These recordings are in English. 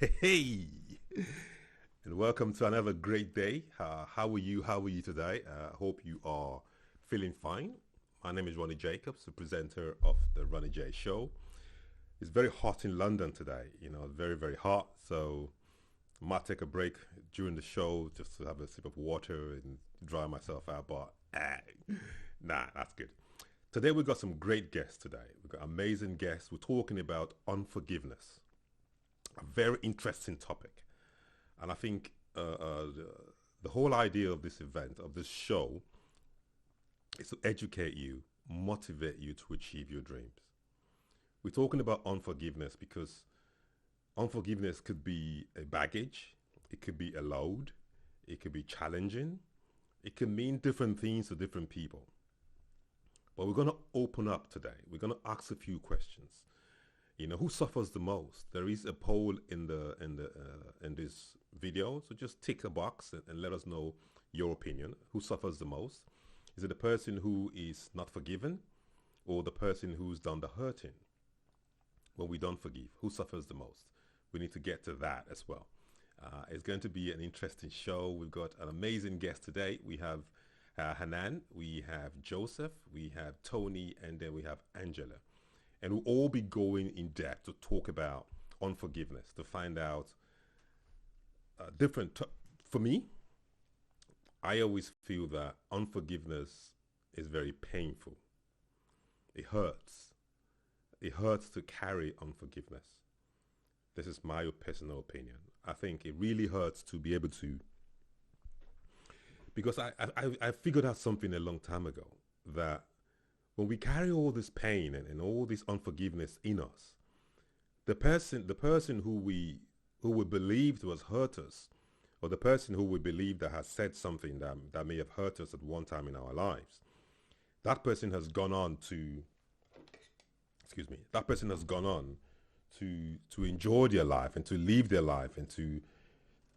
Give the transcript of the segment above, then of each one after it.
Hey, and welcome to another great day. How are you? How are you today? Hope you are feeling fine. My name is Ronnie Jacobs, the presenter of the Ronnie J Show. It's very hot in London today, very, very hot. So I might take a break during the show just to have a sip of water and dry myself out. But nah, that's good. Today we've got some great guests today. We've got amazing guests. We're talking about unforgiveness, a very interesting topic. And I think the whole idea of this event, of this show, is to educate you, motivate you to achieve your dreams. We're talking about unforgiveness because unforgiveness could be a baggage, it could be a load, it could be challenging, it can mean different things to different people. But we're going to open up today. We're going to ask a few questions. Who suffers the most? There is a poll in this video, so just tick a box and let us know your opinion. Who suffers the most? Is it the person who is not forgiven, or the person who's done the hurting? When we don't forgive, who suffers the most? We need to get to that as well. It's going to be an interesting show. We've got an amazing guest today. We have Hanane, we have Joseph, we have Tony, and then we have Angela. And we'll all be going in depth to talk about unforgiveness, to find out for me, I always feel that unforgiveness is very painful. It hurts. It hurts to carry unforgiveness. This is my personal opinion. I think it really hurts to be able to, because I figured out something a long time ago, that when we carry all this pain and all this unforgiveness in us, the person who we believed was hurt us, or the person who we believe that has said something that may have hurt us at one time in our lives, that person has gone on to, that person has gone on to enjoy their life and to live their life and to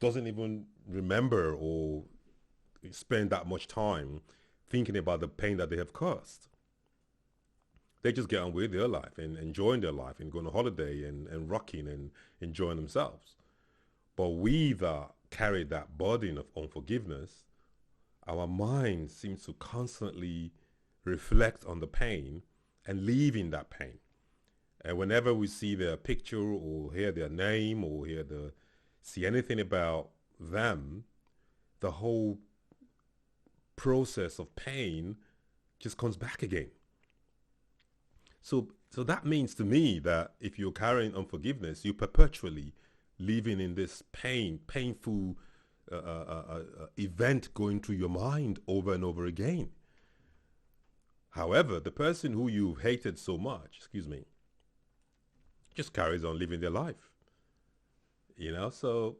doesn't even remember or spend that much time thinking about the pain that they have caused. They just get on with their life and enjoying their life and going on holiday and rocking and enjoying themselves. But we that carry that burden of unforgiveness, our mind seems to constantly reflect on the pain and live in that pain. And whenever we see their picture or hear their name or see anything about them, the whole process of pain just comes back again. So that means to me that if you're carrying unforgiveness, you're perpetually living in this painful event going through your mind over and over again. However, the person who you hated so much, just carries on living their life. So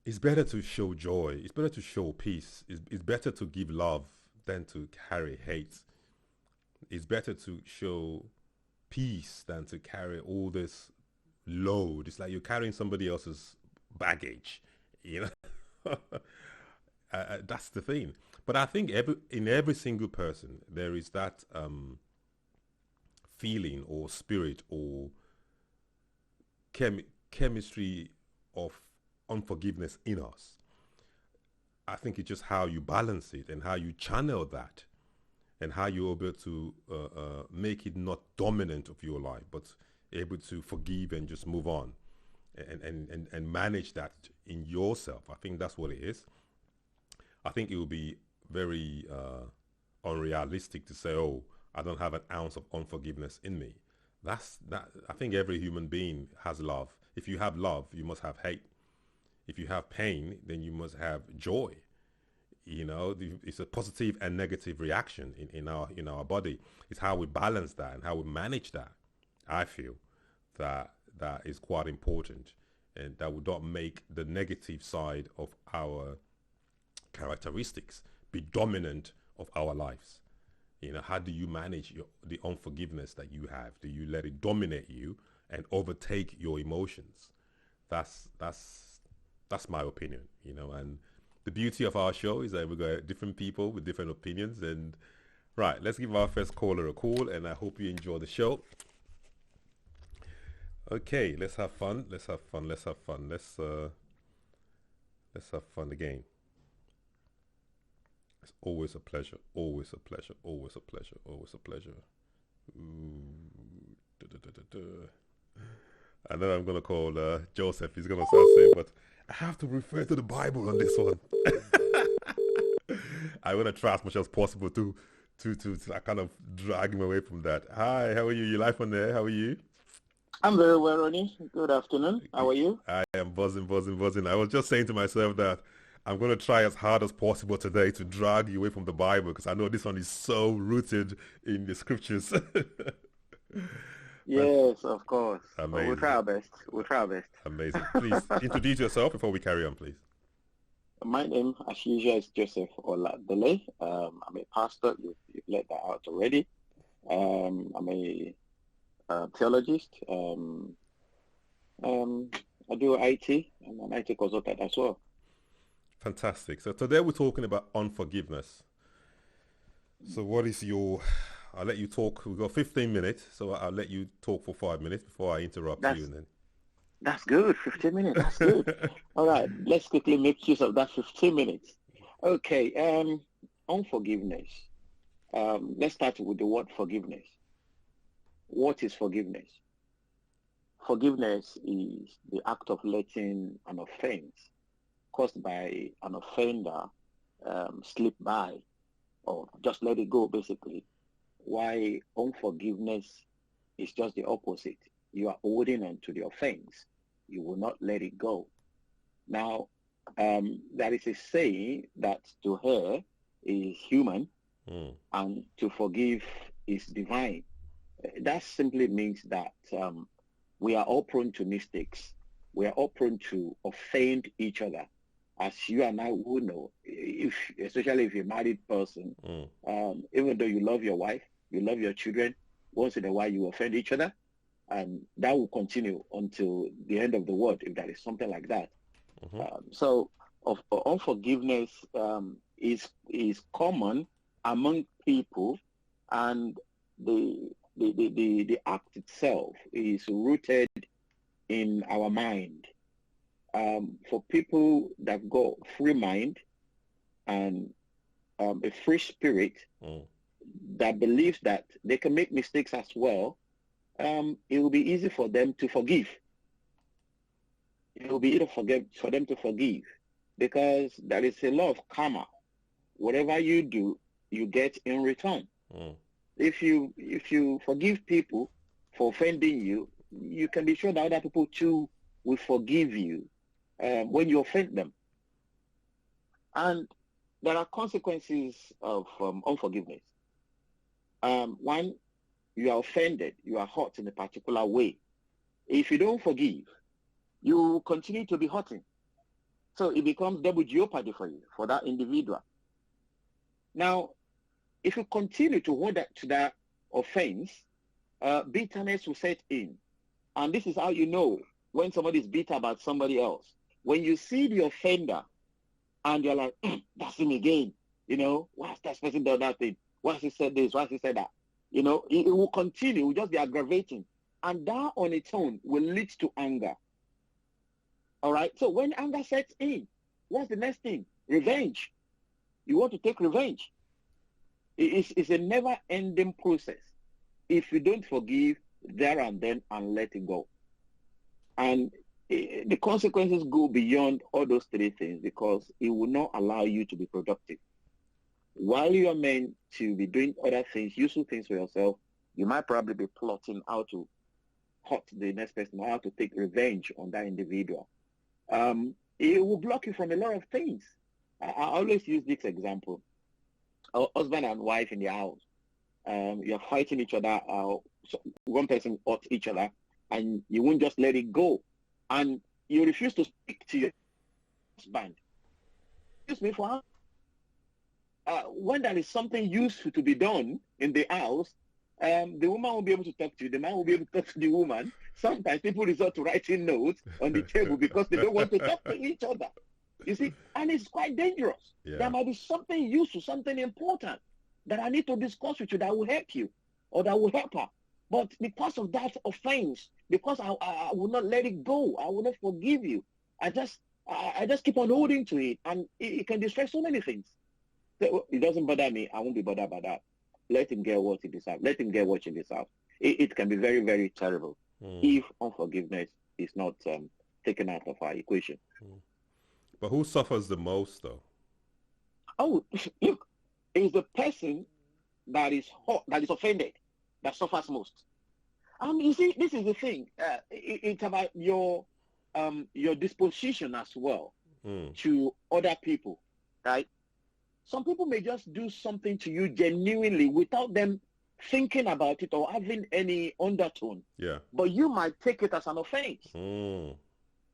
it's better to show joy. It's better to show peace. It's better to give love than to carry hate. It's better to show peace than to carry all this load. It's like you're carrying somebody else's baggage, you know. That's the thing. But I think in every single person there is that feeling or spirit or chemistry of unforgiveness in us. I think it's just how you balance it and how you channel that and how you're able to make it not dominant of your life, but able to forgive and just move on and manage that in yourself. I think that's what it is. I think it would be very unrealistic to say, oh, I don't have an ounce of unforgiveness in me. That's that. I think every human being has love. If you have love, you must have hate. If you have pain, then you must have joy. It's a positive and negative reaction in our body. It's how we balance that and how we manage that. I feel that is quite important, and that would not make the negative side of our characteristics be dominant of our lives. How do you manage the unforgiveness that you have? Do you let it dominate you and overtake your emotions? That's my opinion. And the beauty of our show is that we got different people with different opinions. And right, let's give our first caller a call, and I hope you enjoy the show. Okay, let's have fun. Let's have fun. Let's have fun. Let's have fun again. It's always a pleasure. Always a pleasure. Always a pleasure. Always a pleasure. Ooh. I know I'm gonna call Joseph. He's gonna start saying, but I have to refer to the Bible on this one. I want to try as much as possible to kind of drag him away from that. Hi, how are you? You live on there? How are you? I'm very well, Ronnie. Good afternoon. How are you? I am buzzing, buzzing, buzzing. I was just saying to myself that I'm going to try as hard as possible today to drag you away from the Bible because I know this one is so rooted in the scriptures. Yes, of course. But we'll try Amazing, our best. We'll try our best. amazing. Please introduce yourself before we carry on, please. My name, as usual, is Joseph Oladele. I'm a pastor. You've let that out already. I'm a theologist. I do IT. I'm an IT consultant as well. Fantastic. So today we're talking about unforgiveness. So what is your... I'll let you talk. We've got 15 minutes, so I'll let you talk for 5 minutes before I interrupt you. And That's good. 15 minutes. That's good. All right. Let's quickly make use of that 15 minutes. Okay. Unforgiveness. Let's start with the word forgiveness. What is forgiveness? Forgiveness is the act of letting an offense caused by an offender slip by, or just let it go, basically. Why unforgiveness is just the opposite. You are holding on to the offense. You will not let it go. Now, there is a saying that to err is human and to forgive is divine. That simply means that we are all prone to mistakes. We are all prone to offend each other. As you and I will know, especially if you're a married person, even though you love your wife, you love your children, once in a while you offend each other, and that will continue until the end of the world, if there is something like that. So unforgiveness is common among people, and the act itself is rooted in our mind. For people that got free mind and a free spirit that believes that they can make mistakes as well, it will be easy for them to forgive. It will be easy for them to forgive because there is a law of karma. Whatever you do, you get in return. If you forgive people for offending you, you can be sure that other people too will forgive you when you offend them. And there are consequences of unforgiveness. One, you are offended, you are hurt in a particular way. If you don't forgive, you will continue to be hurting. So it becomes double jeopardy for you, for that individual. Now, if you continue to hold to that offense, bitterness will set in. And this is how you know when somebody is bitter about somebody else. When you see the offender and you're like, that's him again. Why has that person done that thing? Why has he said this? Why has he said that? It will continue. It will just be aggravating. And that on its own will lead to anger. All right? So when anger sets in, what's the next thing? Revenge. You want to take revenge. It's a never-ending process if you don't forgive there and then and let it go. And the consequences go beyond all those three things because it will not allow you to be productive. While you are meant to be doing other things, useful things for yourself, you might probably be plotting how to hurt the next person or how to take revenge on that individual. It will block you from a lot of things. I always use this example. A husband and wife in the house, you're fighting each other. One person hurts each other, and you won't just let it go. And you refuse to speak to your husband. Excuse me, for when there is something useful to be done in the house, the woman will be able to talk to you. The man will be able to talk to the woman. Sometimes people resort to writing notes on the table because they don't want to talk to each other. You see, and it's quite dangerous. Yeah. There might be something useful, something important that I need to discuss with you that will help you or that will help her. But because of that offense, because I will not let it go, I will not forgive you. I just keep on holding to it, and it can destroy so many things. So, it doesn't bother me. I won't be bothered by that. Let him get what he deserves. Let him get what he deserves. It can be very, very terrible if unforgiveness is not taken out of our equation. But who suffers the most, though? Oh, look, it's the person that is hurt, that is offended, that suffers most. And you see, this is the thing. It's about your disposition as well to other people, right? Some people may just do something to you genuinely without them thinking about it or having any undertone. Yeah. But you might take it as an offense.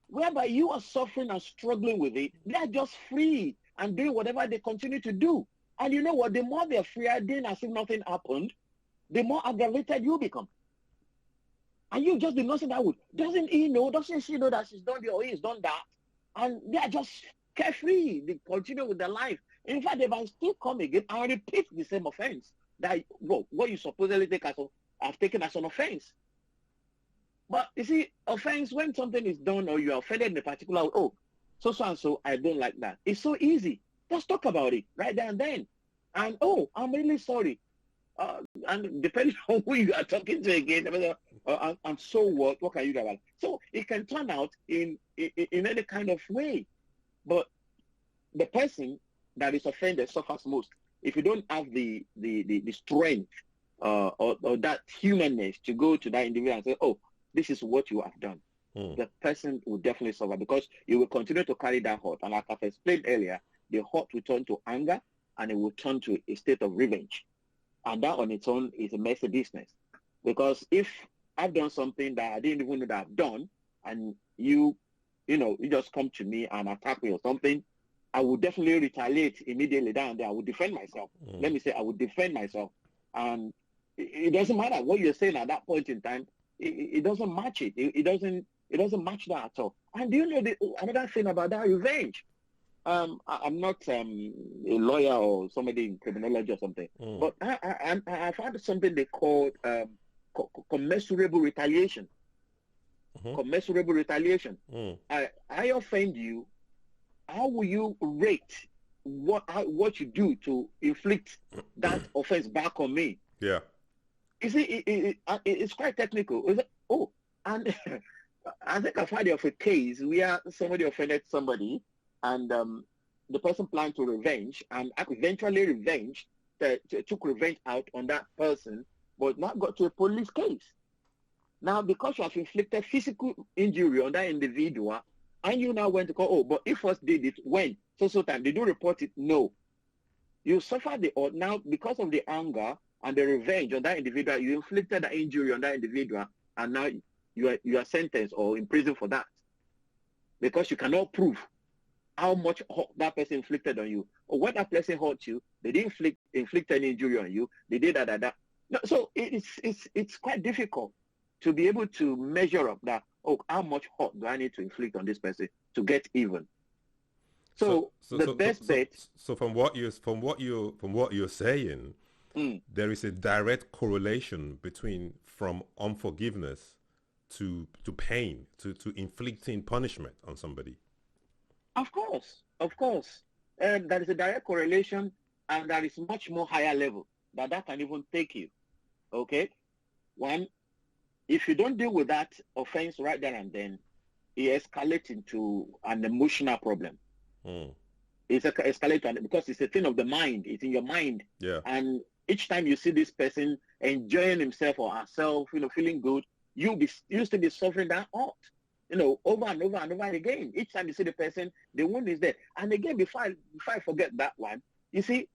Whereby you are suffering and struggling with it, they are just free and doing whatever they continue to do. And you know what? The more they're free and doing as if nothing happened, the more aggravated you become. And you just be nothing that would. Doesn't he know? Doesn't she know that she's done this or he's done that? And they are just carefree. They continue with their life. In fact, they might still come again and repeat the same offense. That, well, what you supposedly have taken as an offense. But you see, offense, when something is done or you are offended in a particular way, oh, so and so, I don't like that. It's so easy. Just talk about it right there and then. And, oh, I'm really sorry. And depending on who you are talking to again, and so what can you do about it? So it can turn out in any kind of way. But the person that is offended suffers most. If you don't have the strength or that humanness to go to that individual and say, oh, this is what you have done, the person will definitely suffer, because you will continue to carry that hurt. And like I've explained earlier, the hurt will turn to anger and it will turn to a state of revenge. And that on its own is a messy business. Because if I've done something that I didn't even know that I've done, and you just come to me and attack me or something, I will definitely retaliate immediately down there. I will defend myself. Let me say I will defend myself. And it doesn't matter what you're saying at that point in time. It doesn't match it. It doesn't match that at all. And do you know another thing about that revenge? I'm not a lawyer or somebody in criminology or something, but I've had something they call commensurable retaliation. Commensurable retaliation. I offend you. How will you rate what you do to inflict that offense back on me? Yeah. You see, it's quite technical. And I think I've heard of a case where somebody offended somebody, and the person planned to revenge, and eventually took revenge out on that person, but now got to a police case. Now, because you have inflicted physical injury on that individual, and you now went to call, but if first did it, when? So time. Did you report it? No. You suffered now because of the anger and the revenge on that individual, you inflicted the injury on that individual, and now you are sentenced or in prison for that. Because you cannot prove how much hurt that person inflicted on you. Or when that person hurt you, they didn't inflict any injury on you. They did that. No, so it's quite difficult to be able to measure up that, how much hurt do I need to inflict on this person to get even? So the best bet. So from what you're saying, there is a direct correlation from unforgiveness to pain, to inflicting punishment on somebody. Of course. There is a direct correlation, and that is much more higher level that can even take you. Okay? One, if you don't deal with that offense right there and then, it escalates into an emotional problem. It's escalating because it's a thing of the mind. It's in your mind. Yeah. And each time you see this person enjoying himself or herself, feeling good, you still be suffering that hurt. Over and over and over again. Each time you see the person, the wound is there. And again, before I forget that one, you see,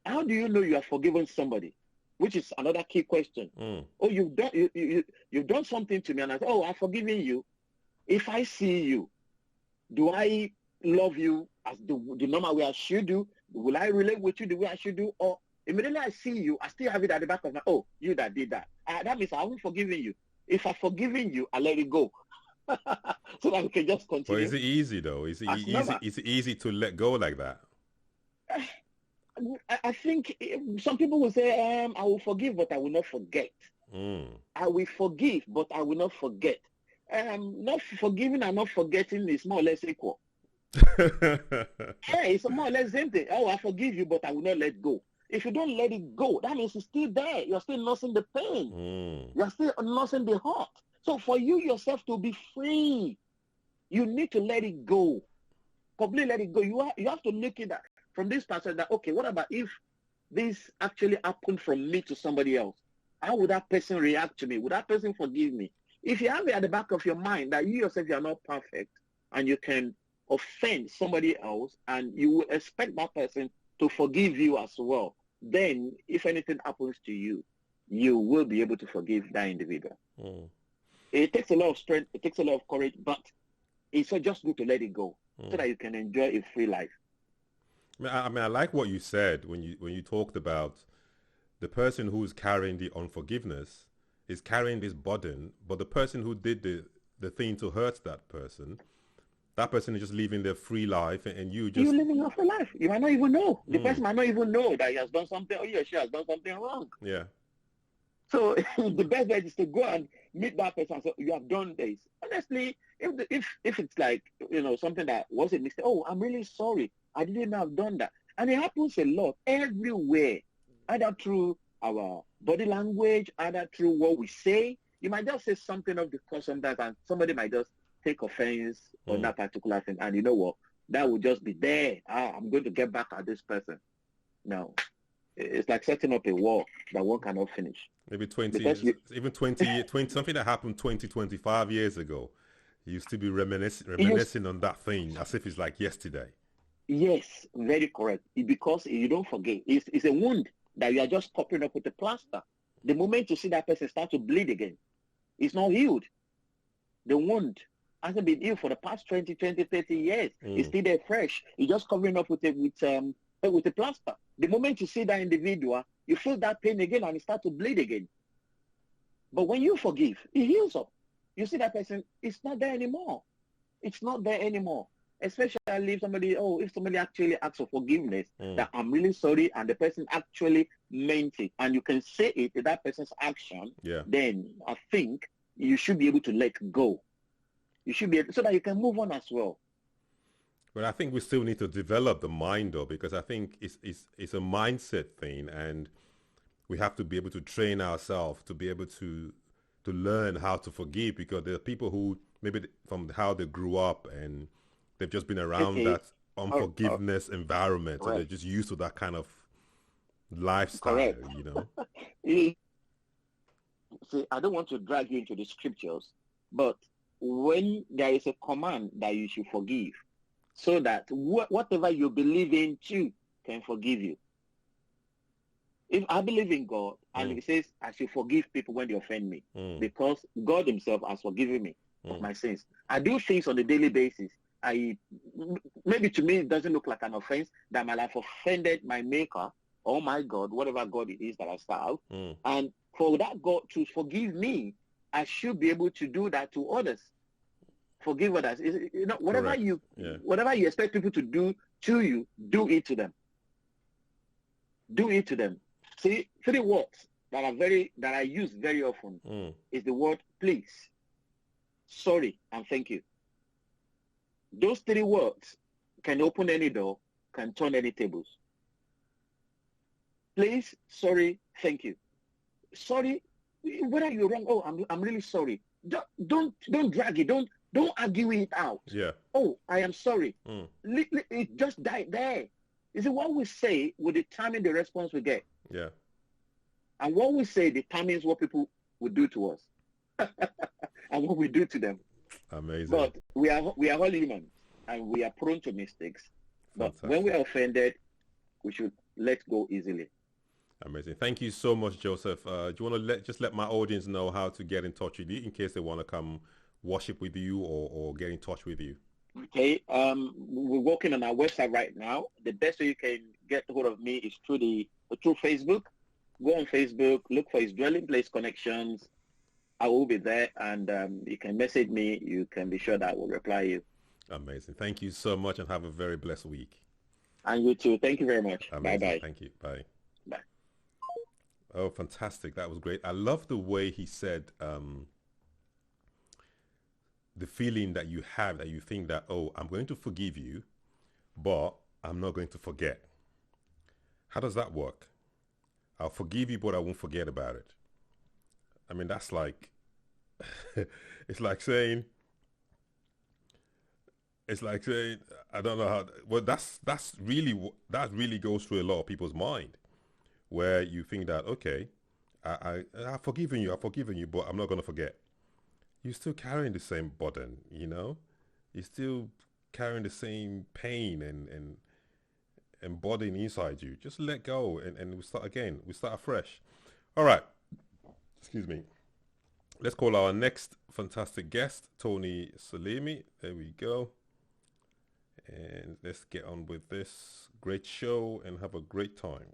how do you know you have forgiven somebody? Which is another key question. Oh, you've done something to me, and I say, oh, I've forgiven you. If I see you, do I love you as the normal way I should do? Will I relate with you the way I should do? Or immediately I see you, I still have it at the back of my, oh, you that did that. That means I haven't forgiven you. If I've forgiven you, I let it go. So that we can just continue. But is it easy though? Is it easy to let go like that? I think some people will say, I will forgive, but I will not forget. I will forgive, but I will not forget. Not forgiving and not forgetting is more or less equal. Yeah, it's more or less the same thing. Oh, I forgive you, but I will not let go. If you don't let it go, that means it's still there. You're still nursing the pain. You're still nursing the hurt. So for you yourself to be free, you need to let it go. Completely let it go. You have to look at that from this perspective that, okay, what about if this actually happened from me to somebody else? How would that person react to me? Would that person forgive me? If you have it at the back of your mind that you yourself, you are not perfect and you can offend somebody else and you will expect that person to forgive you as well, then if anything happens to you, you will be able to forgive that individual. It takes a lot of strength, it takes a lot of courage, but it's just good to let it go so that you can enjoy a free life. I mean, I like what you said when you talked about the person who's carrying the unforgiveness is carrying this burden, but the person who did the thing to hurt that person is just living their free life, and you're living your free life. You might not even know. The person might not even know that he has done something or he or she has done something wrong. Yeah. So the best way is to go and meet that person and say, you have done this. Honestly, if it's like, something that was a mistake, oh, I'm really sorry. I didn't have done that. And it happens a lot everywhere, either through our body language, either through what we say. You might just say something of the course sometimes, and somebody might just take offense on that particular thing. And you know what? That will just be there. I'm going to get back at this person. No. It's like setting up a war that one cannot finish. Maybe 20 years, even 20, something that happened 25 years ago. You used to be reminiscing on that thing as if it's like yesterday. Yes, very correct. Because you don't forget. It's a wound that you are just covering up with a plaster. The moment you see that person start to bleed again, it's not healed. The wound hasn't been healed for the past 20, 30 years. It's still there fresh. You're just covering up with a plaster. The moment you see that individual, you feel that pain again and it starts to bleed again. But when you forgive, it heals up. You see that person, it's not there anymore. It's not there anymore. Especially if somebody actually asks for forgiveness, that I'm really sorry, and the person actually meant it, and you can say it to that person's action, then I think you should be able to let go. You should be able, so that you can move on as well. But I think we still need to develop the mind, though, because I think it's a mindset thing, and we have to be able to train ourselves to be able to learn how to forgive, because there are people who maybe from how they grew up and they've just been around that unforgiveness environment, so they're just used to that kind of lifestyle, See, I don't want to drag you into the scriptures, but when there is a command that you should forgive, so that whatever you believe in too can forgive you. If I believe in God, and He says I should forgive people when they offend me, because God Himself has forgiven me of my sins. I do things on a daily basis. Maybe to me it doesn't look like an offense that might have offended my Maker or my God, whatever God it is that I serve. And for that God to forgive me, I should be able to do that to others. Forgive others. Whatever you expect people to do to you, do it to them. Do it to them. See, 3 words that I use very often is the word please, sorry, and thank you. Those 3 words can open any door, can turn any tables. Please, sorry, thank you. Sorry, whether you're wrong, oh, I'm really sorry. Don't drag it. Don't argue it out. Yeah. Oh, I am sorry. It just died there. You see, what we say will determine the response we get. Yeah. And what we say determines what people will do to us and what we do to them. Amazing. But we are all human and we are prone to mistakes. Fantastic. But when we are offended, we should let go easily. Amazing. Thank you so much, Joseph. Do you want to let my audience know how to get in touch with you in case they want to come worship with you or get in touch with you? Okay. We're working on our website right now. The best way you can get hold of me is through Facebook. Go on Facebook, look for His Dwelling Place Connections. I will be there, and you can message me. You can be sure that I will reply you. Amazing. Thank you so much, and have a very blessed week. And you too. Thank you very much. Amazing. Bye-bye. Thank you. Bye. Bye. Oh, fantastic. That was great. I love the way he said the feeling that you have, that you think that, oh, I'm going to forgive you, but I'm not going to forget. How does that work? I'll forgive you, but I won't forget about it. I mean, that's like, it's like saying, it's like saying, I don't know how, well, that's really, that really goes through a lot of people's mind, where you think that, okay, I've forgiven you, but I'm not going to forget. You're still carrying the same burden, you know? You're still carrying the same pain and burden inside you. Just let go and we start again. We start afresh. All right. Excuse me. Let's call our next fantastic guest, Tony Selimi. There we go. And let's get on with this great show and have a great time.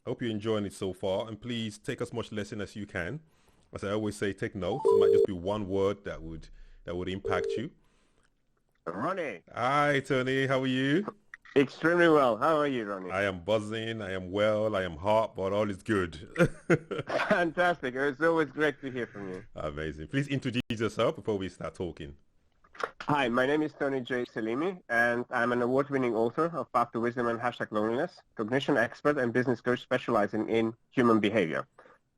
Hope you're enjoying it so far, and please take as much lesson as you can. As I always say, take notes. It might just be one word that would impact you. Ronnie. Hi, Tony. How are you? Extremely well. How are you, Ronnie? I am buzzing. I am well. I am hot, but all is good. Fantastic. It's always great to hear from you. Amazing. Please introduce yourself before we start talking. Hi, my name is Ronnie J. Selimi, and I'm an award-winning author of Path to Wisdom and #Loneliness, cognition expert and business coach specializing in human behavior.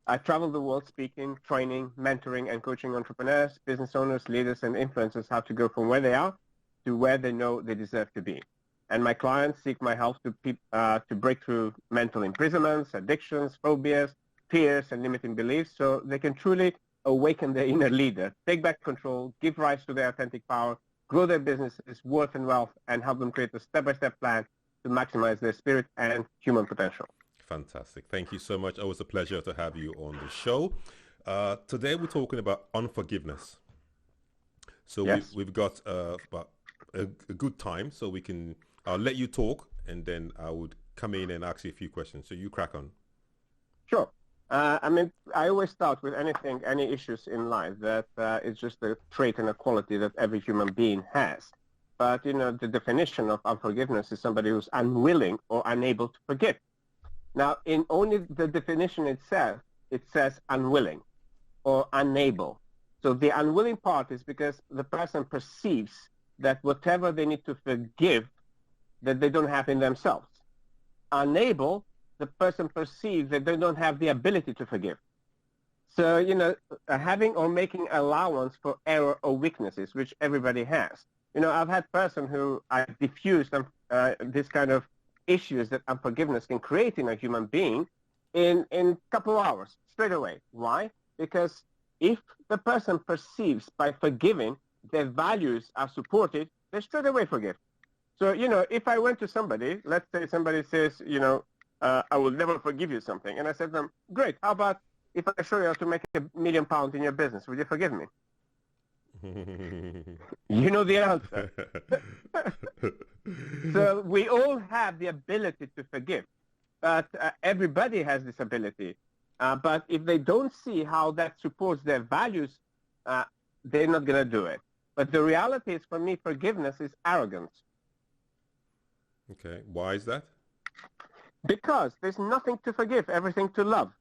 I travel the world speaking, training, mentoring, and coaching entrepreneurs, business owners, leaders, and influencers how to go from where they are to where they know they deserve to be. And my clients seek my help to break through mental imprisonments, addictions, phobias, fears, and limiting beliefs so they can truly awaken their inner leader, take back control, give rise to their authentic power, grow their businesses, worth and wealth, and help them create a step-by-step plan to maximize their spirit and human potential. Fantastic. Thank you so much. Always a pleasure to have you on the show. Today we're talking about unforgiveness. So yes. we've got about a good time, so we can, I'll let you talk, and then I would come in and ask you a few questions. So you crack on. Sure. I always start with any issues in life that is just a trait and a quality that every human being has. But, the definition of unforgiveness is somebody who's unwilling or unable to forgive. Now, in only the definition itself, it says unwilling or unable. So the unwilling part is because the person perceives that whatever they need to forgive, that they don't have in themselves. Unable, the person perceives that they don't have the ability to forgive. So, having or making allowance for error or weaknesses, which everybody has. I've had person who I diffused this kind of issues that unforgiveness can create in a human being in a couple of hours, straight away. Why? Because if the person perceives by forgiving their values are supported, they straight away forgive. So, if I went to somebody, let's say somebody says, I will never forgive you something. And I said to them, great, how about if I show you how to make £1 million in your business? Would you forgive me? You know the answer. So we all have the ability to forgive, but everybody has this ability. But if they don't see how that supports their values, they're not going to do it. But the reality is, for me, forgiveness is arrogance. Okay. Why is that? Because there's nothing to forgive, everything to love.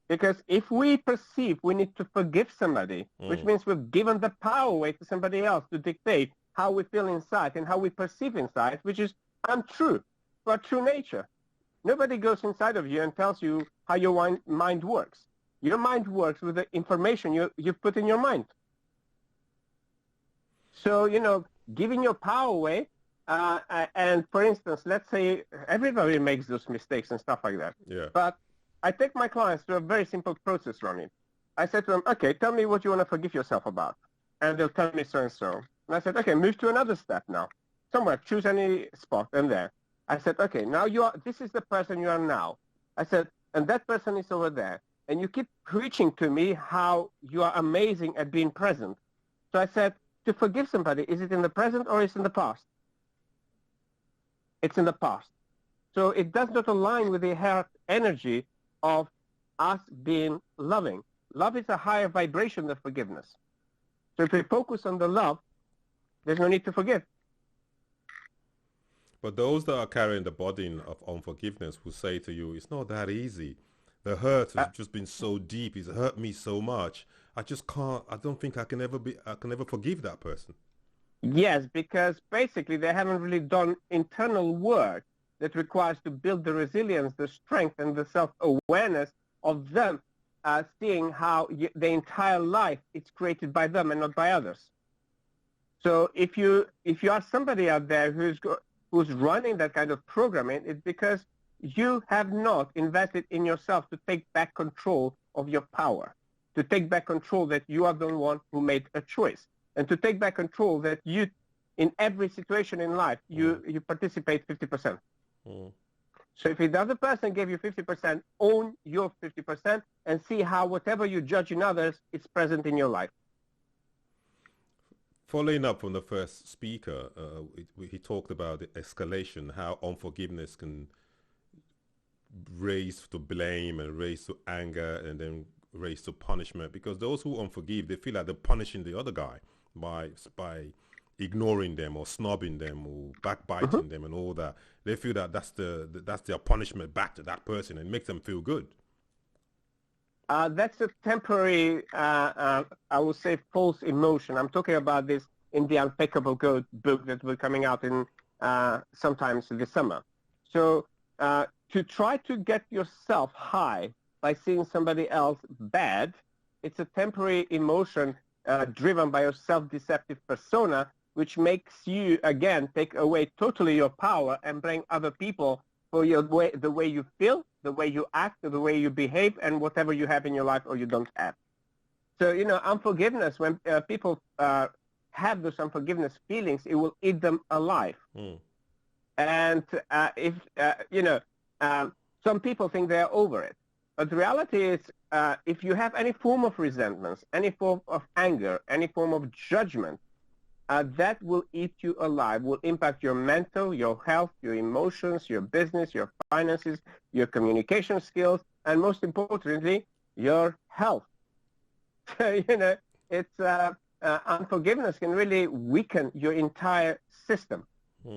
Because if we perceive we need to forgive somebody, which means we've given the power away to somebody else to dictate how we feel inside and how we perceive inside, which is untrue to our true nature. Nobody goes inside of you and tells you how your mind works. Your mind works with the information you put in your mind. So, giving your power away, and for instance, let's say everybody makes those mistakes and stuff like that. Yeah. But I take my clients through a very simple process, Ronnie. I said to them, okay, tell me what you want to forgive yourself about. And they'll tell me so and so. And I said, okay, move to another step now. Somewhere, choose any spot and there. I said, okay, now this is the person you are now. I said, and that person is over there. And you keep preaching to me how you are amazing at being present. So I said, to forgive somebody, is it in the present or is it in the past? It's in the past. So it does not align with the inherent energy of us being loving. Love is a higher vibration than forgiveness. So if we focus on the love, there's no need to forgive. But those that are carrying the burden of unforgiveness will say to you, it's not that easy. The hurt has just been so deep. It's hurt me so much. I just can't. I don't think I can ever be. I can never forgive that person. Yes, because basically they haven't really done internal work that requires to build the resilience, the strength, and the self-awareness of them, seeing how the entire life is created by them and not by others. So if you are somebody out there who's running that kind of programming, it's because you have not invested in yourself to take back control of your power, to take back control that you are the one who made a choice, and to take back control that you, in every situation in life, you participate 50%. So if the other person gave you 50%, own your 50% and see how whatever you judge in others is present in your life. Following up from the first speaker, he talked about the escalation, how unforgiveness can raise to blame and raise to anger and then raise to punishment, because those who unforgive, they feel like they're punishing the other guy by ignoring them or snobbing them or backbiting them and all that. They feel that that's their punishment back to that person and makes them feel good. That's a temporary, I would say, false emotion. I'm talking about this in the Unfakable Gault book that will be coming out in sometimes this summer. So to try to get yourself high by seeing somebody else bad, it's a temporary emotion driven by your self-deceptive persona, which makes you, again, take away totally your power and bring other people for the way you feel, the way you act, the way you behave, and whatever you have in your life or you don't have. So, unforgiveness, when people have those unforgiveness feelings, it will eat them alive. And some people think they're over it. But the reality is, if you have any form of resentment, any form of anger, any form of judgment, that will eat you alive, will impact your mental, your health, your emotions, your business, your finances, your communication skills, and most importantly, your health. It's unforgiveness can really weaken your entire system.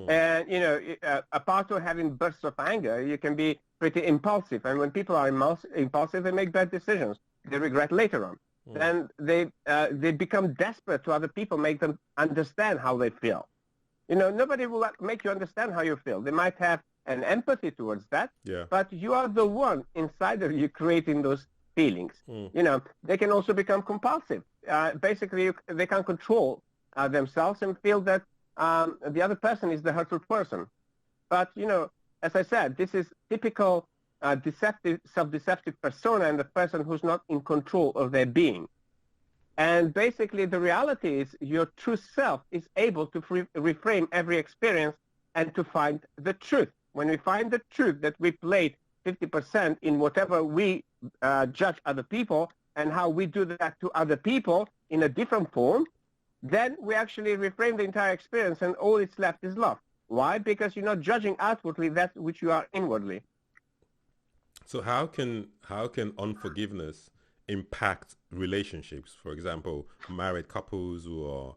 And, apart from having bursts of anger, you can be pretty impulsive. And when people are impulsive, they make bad decisions. They regret later on. Then they become desperate to other people, make them understand how they feel. Nobody will make you understand how you feel. They might have an empathy towards that, but you are the one inside of you creating those feelings. They can also become compulsive. Basically, they can't control themselves and feel that the other person is the hurtful person. But, as I said, this is typical self-deceptive persona and the person who's not in control of their being. And basically, the reality is your true self is able to reframe every experience and to find the truth. When we find the truth that we played 50% in whatever we judge other people and how we do that to other people in a different form, then we actually reframe the entire experience and all that's left is love. Why? Because you're not judging outwardly that which you are inwardly. So how can unforgiveness impact relationships? For example, married couples who are,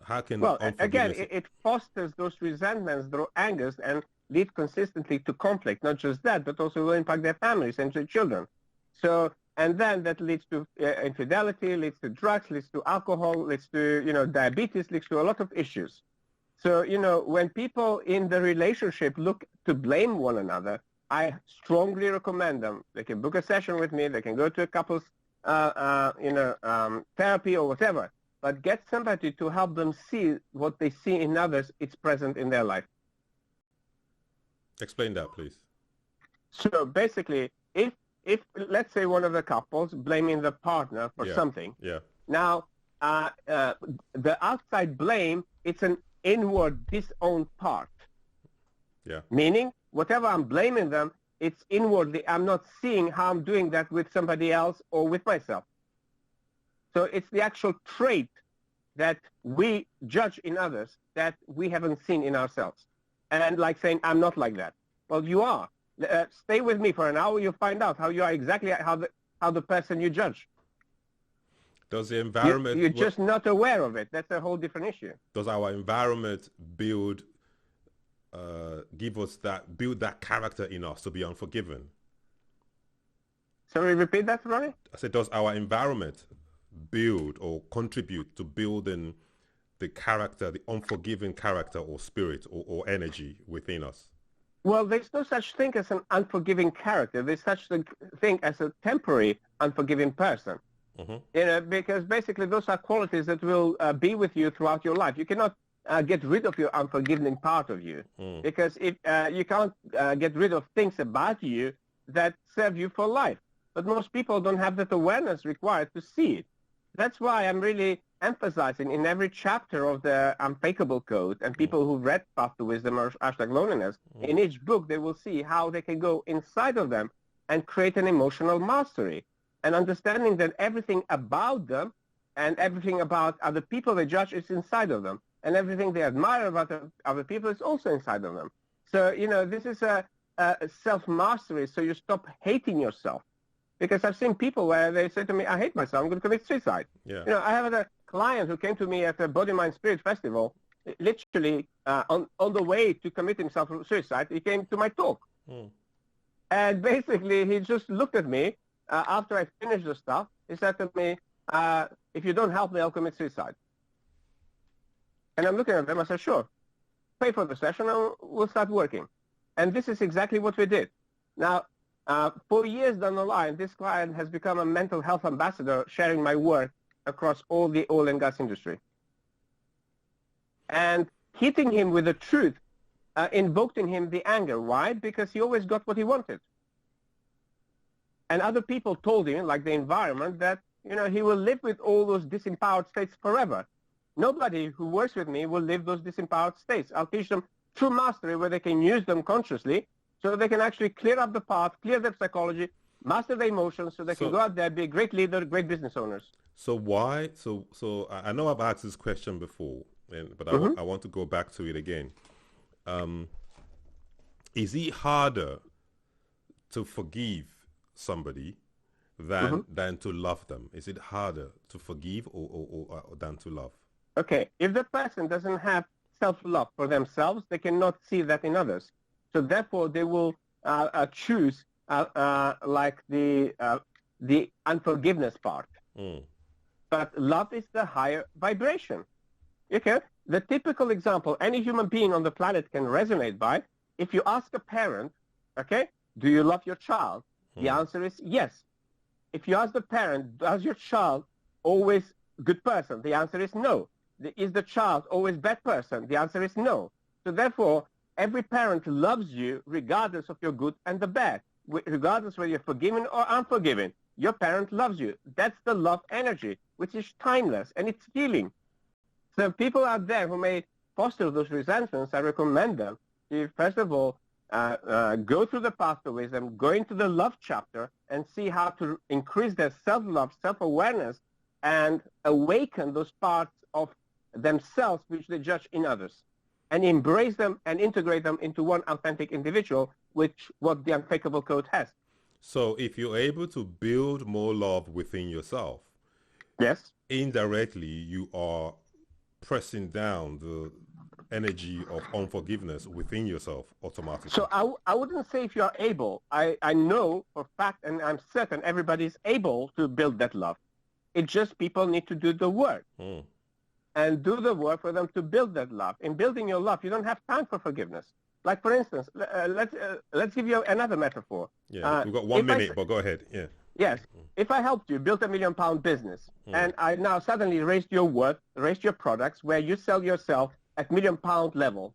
how can again, it fosters those resentments, those angers, and lead consistently to conflict. Not just that, but also will impact their families and their children. So, and then that leads to infidelity, leads to drugs, leads to alcohol, leads to, diabetes, leads to a lot of issues. So, when people in the relationship look to blame one another, I strongly recommend them. They can book a session with me. They can go to a couple's, therapy or whatever. But get somebody to help them see what they see in others. It's present in their life. Explain that, please. So basically, if let's say one of the couples blaming the partner for something, now the outside blame, it's an inward disowned part. Meaning, whatever I'm blaming them, it's inwardly. I'm not seeing how I'm doing that with somebody else or with myself. So it's the actual trait that we judge in others that we haven't seen in ourselves. And like saying, I'm not like that. Well, you are. Stay with me for an hour, you'll find out how you are exactly how the person you judge. Does the environment... You're just not aware of it. That's a whole different issue. Does our environment build that character in us to be unforgiving? Sorry, repeat that, Ronnie? I said, does our environment build or contribute to building the character, the unforgiving character or spirit or energy within us? Well, there's no such thing as an unforgiving character. There's such thing as a temporary unforgiving person. Mm-hmm. You know, because basically those are qualities that will be with you throughout your life. You cannot get rid of your unforgiving part of you, because if you can't get rid of things about you that serve you for life. But most people don't have that awareness required to see it. That's why I'm really emphasizing in every chapter of the Unfakeable Code, and people who read Path to Wisdom or #Loneliness, in each book they will see how they can go inside of them and create an emotional mastery, and understanding that everything about them and everything about other people they judge is inside of them, and everything they admire about other people is also inside of them. So, you know, this is a self-mastery, so you stop hating yourself. Because I've seen people where they say to me, I hate myself, I'm going to commit suicide. Yeah. You know, I have a client who came to me at the Body, Mind, Spirit Festival, literally on the way to commit himself to suicide, he came to my talk. And basically, he just looked at me after I finished the stuff. He said to me, if you don't help me, I'll commit suicide. And I'm looking at him, I said, sure, pay for the session and we'll start working. And this is exactly what we did. Now, 4 years down the line, this client has become a mental health ambassador, sharing my work across all the oil and gas industry. And hitting him with the truth invoked in him the anger. Why? Because he always got what he wanted. And other people told him, like the environment, that, you know, he will live with all those disempowered states forever. Nobody who works with me will live those disempowered states. I'll teach them true mastery where they can use them consciously, so they can actually clear up the path, clear their psychology, master their emotions, so they can go out there, be a great leader, great business owners. So why? So I know I've asked this question before, but I want to go back to it again. Is it harder to forgive somebody than to love them? Is it harder to forgive or than to love? Okay, if the person doesn't have self-love for themselves, they cannot see that in others. So therefore, they will choose like the unforgiveness part. But love is the higher vibration. Okay? The typical example any human being on the planet can resonate by, if you ask a parent, okay, do you love your child? The answer is yes. If you ask the parent, does your child always good person? The answer is no. Is the child always bad person? The answer is no. So therefore, every parent loves you regardless of your good and the bad, regardless whether you're forgiven or unforgiven. Your parent loves you. That's the love energy, which is timeless, and it's healing. So people out there who may foster those resentments, I recommend them to, first of all, go through the path to wisdom, go into the love chapter, and see how to increase their self-love, self-awareness, and awaken those parts of themselves which they judge in others, and embrace them and integrate them into one authentic individual, which what the Unfakeable Code has. So if you're able to build more love within yourself, yes, indirectly you are pressing down the energy of unforgiveness within yourself automatically. So I wouldn't say if you are able. I know for fact, and I'm certain everybody is able to build that love. It's just people need to do the work. And do the work for them to build that love. In building your love, you don't have time for forgiveness. Like, for instance, let's give you another metaphor. Yeah, we've got 1 minute, but go ahead. Yeah. Yes. If I helped you build a £1 million business, and I now suddenly raised your worth, raised your products, where you sell yourself at £1 million level,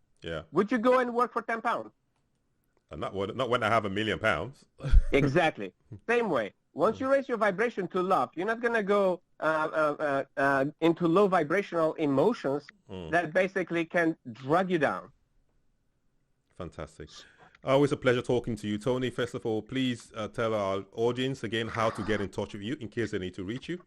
would you go and work for £10? Not when I have £1 million. Exactly. Same way. Once you raise your vibration to love, you're not going to go into low vibrational emotions that basically can drag you down. Fantastic. Always a pleasure talking to you, Tony. First of all, please tell our audience again how to get in touch with you in case they need to reach you.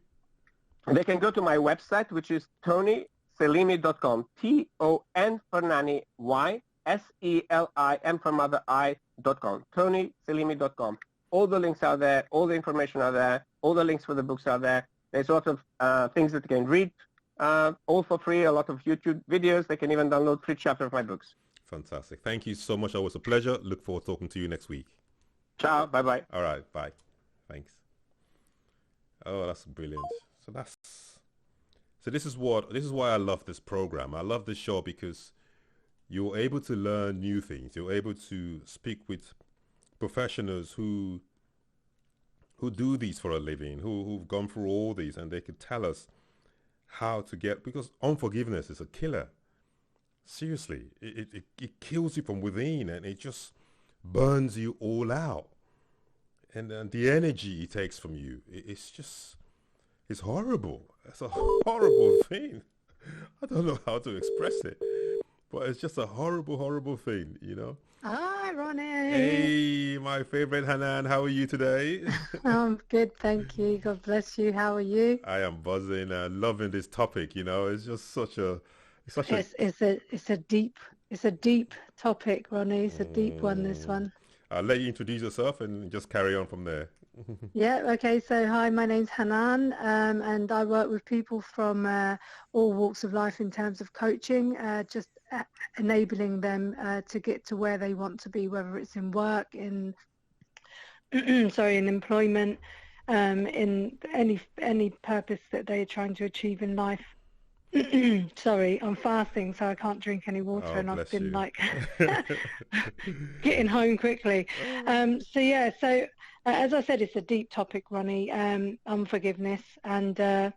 They can go to my website, which is TonySelimi.com, T-O-N for nanny, Y, S-E-L-I-M for mother, I.com, TonySelimi.com. All the links are there. All the information are there. All the links for the books are there. There's a lot of things that they can read, all for free, a lot of YouTube videos. They can even download free chapters of my books. Fantastic. Thank you so much. Always a pleasure. Look forward to talking to you next week. Ciao. Bye-bye. All right. Bye. Thanks. Oh, that's brilliant. So this is why I love this program. I love this show because you're able to learn new things. You're able to speak with professionals who do these for a living, who've gone through all these, and they could tell us how to get, because unforgiveness is a killer. Seriously, it kills you from within, and it just burns you all out. And the energy it takes from you, it's horrible. It's a horrible thing. I don't know how to express it, but it's just a horrible, horrible thing, you know? Hi, Ronnie. Hey, my favorite Hanane, how are you today? I'm good, thank you. God bless you. How are you? I am buzzing and loving this topic, you know? It's just It's a deep topic, Ronnie. It's a deep one, this one. I'll let you introduce yourself and just carry on from there. Yeah, okay. So hi, my name's Hanane, and I work with people from all walks of life in terms of coaching, just enabling them to get to where they want to be, whether it's in work, in in employment, in any purpose that they're trying to achieve in life. Sorry, I'm fasting, so I can't drink any water, and I've been getting home quickly. So as I said, it's a deep topic, Ronnie, unforgiveness, and I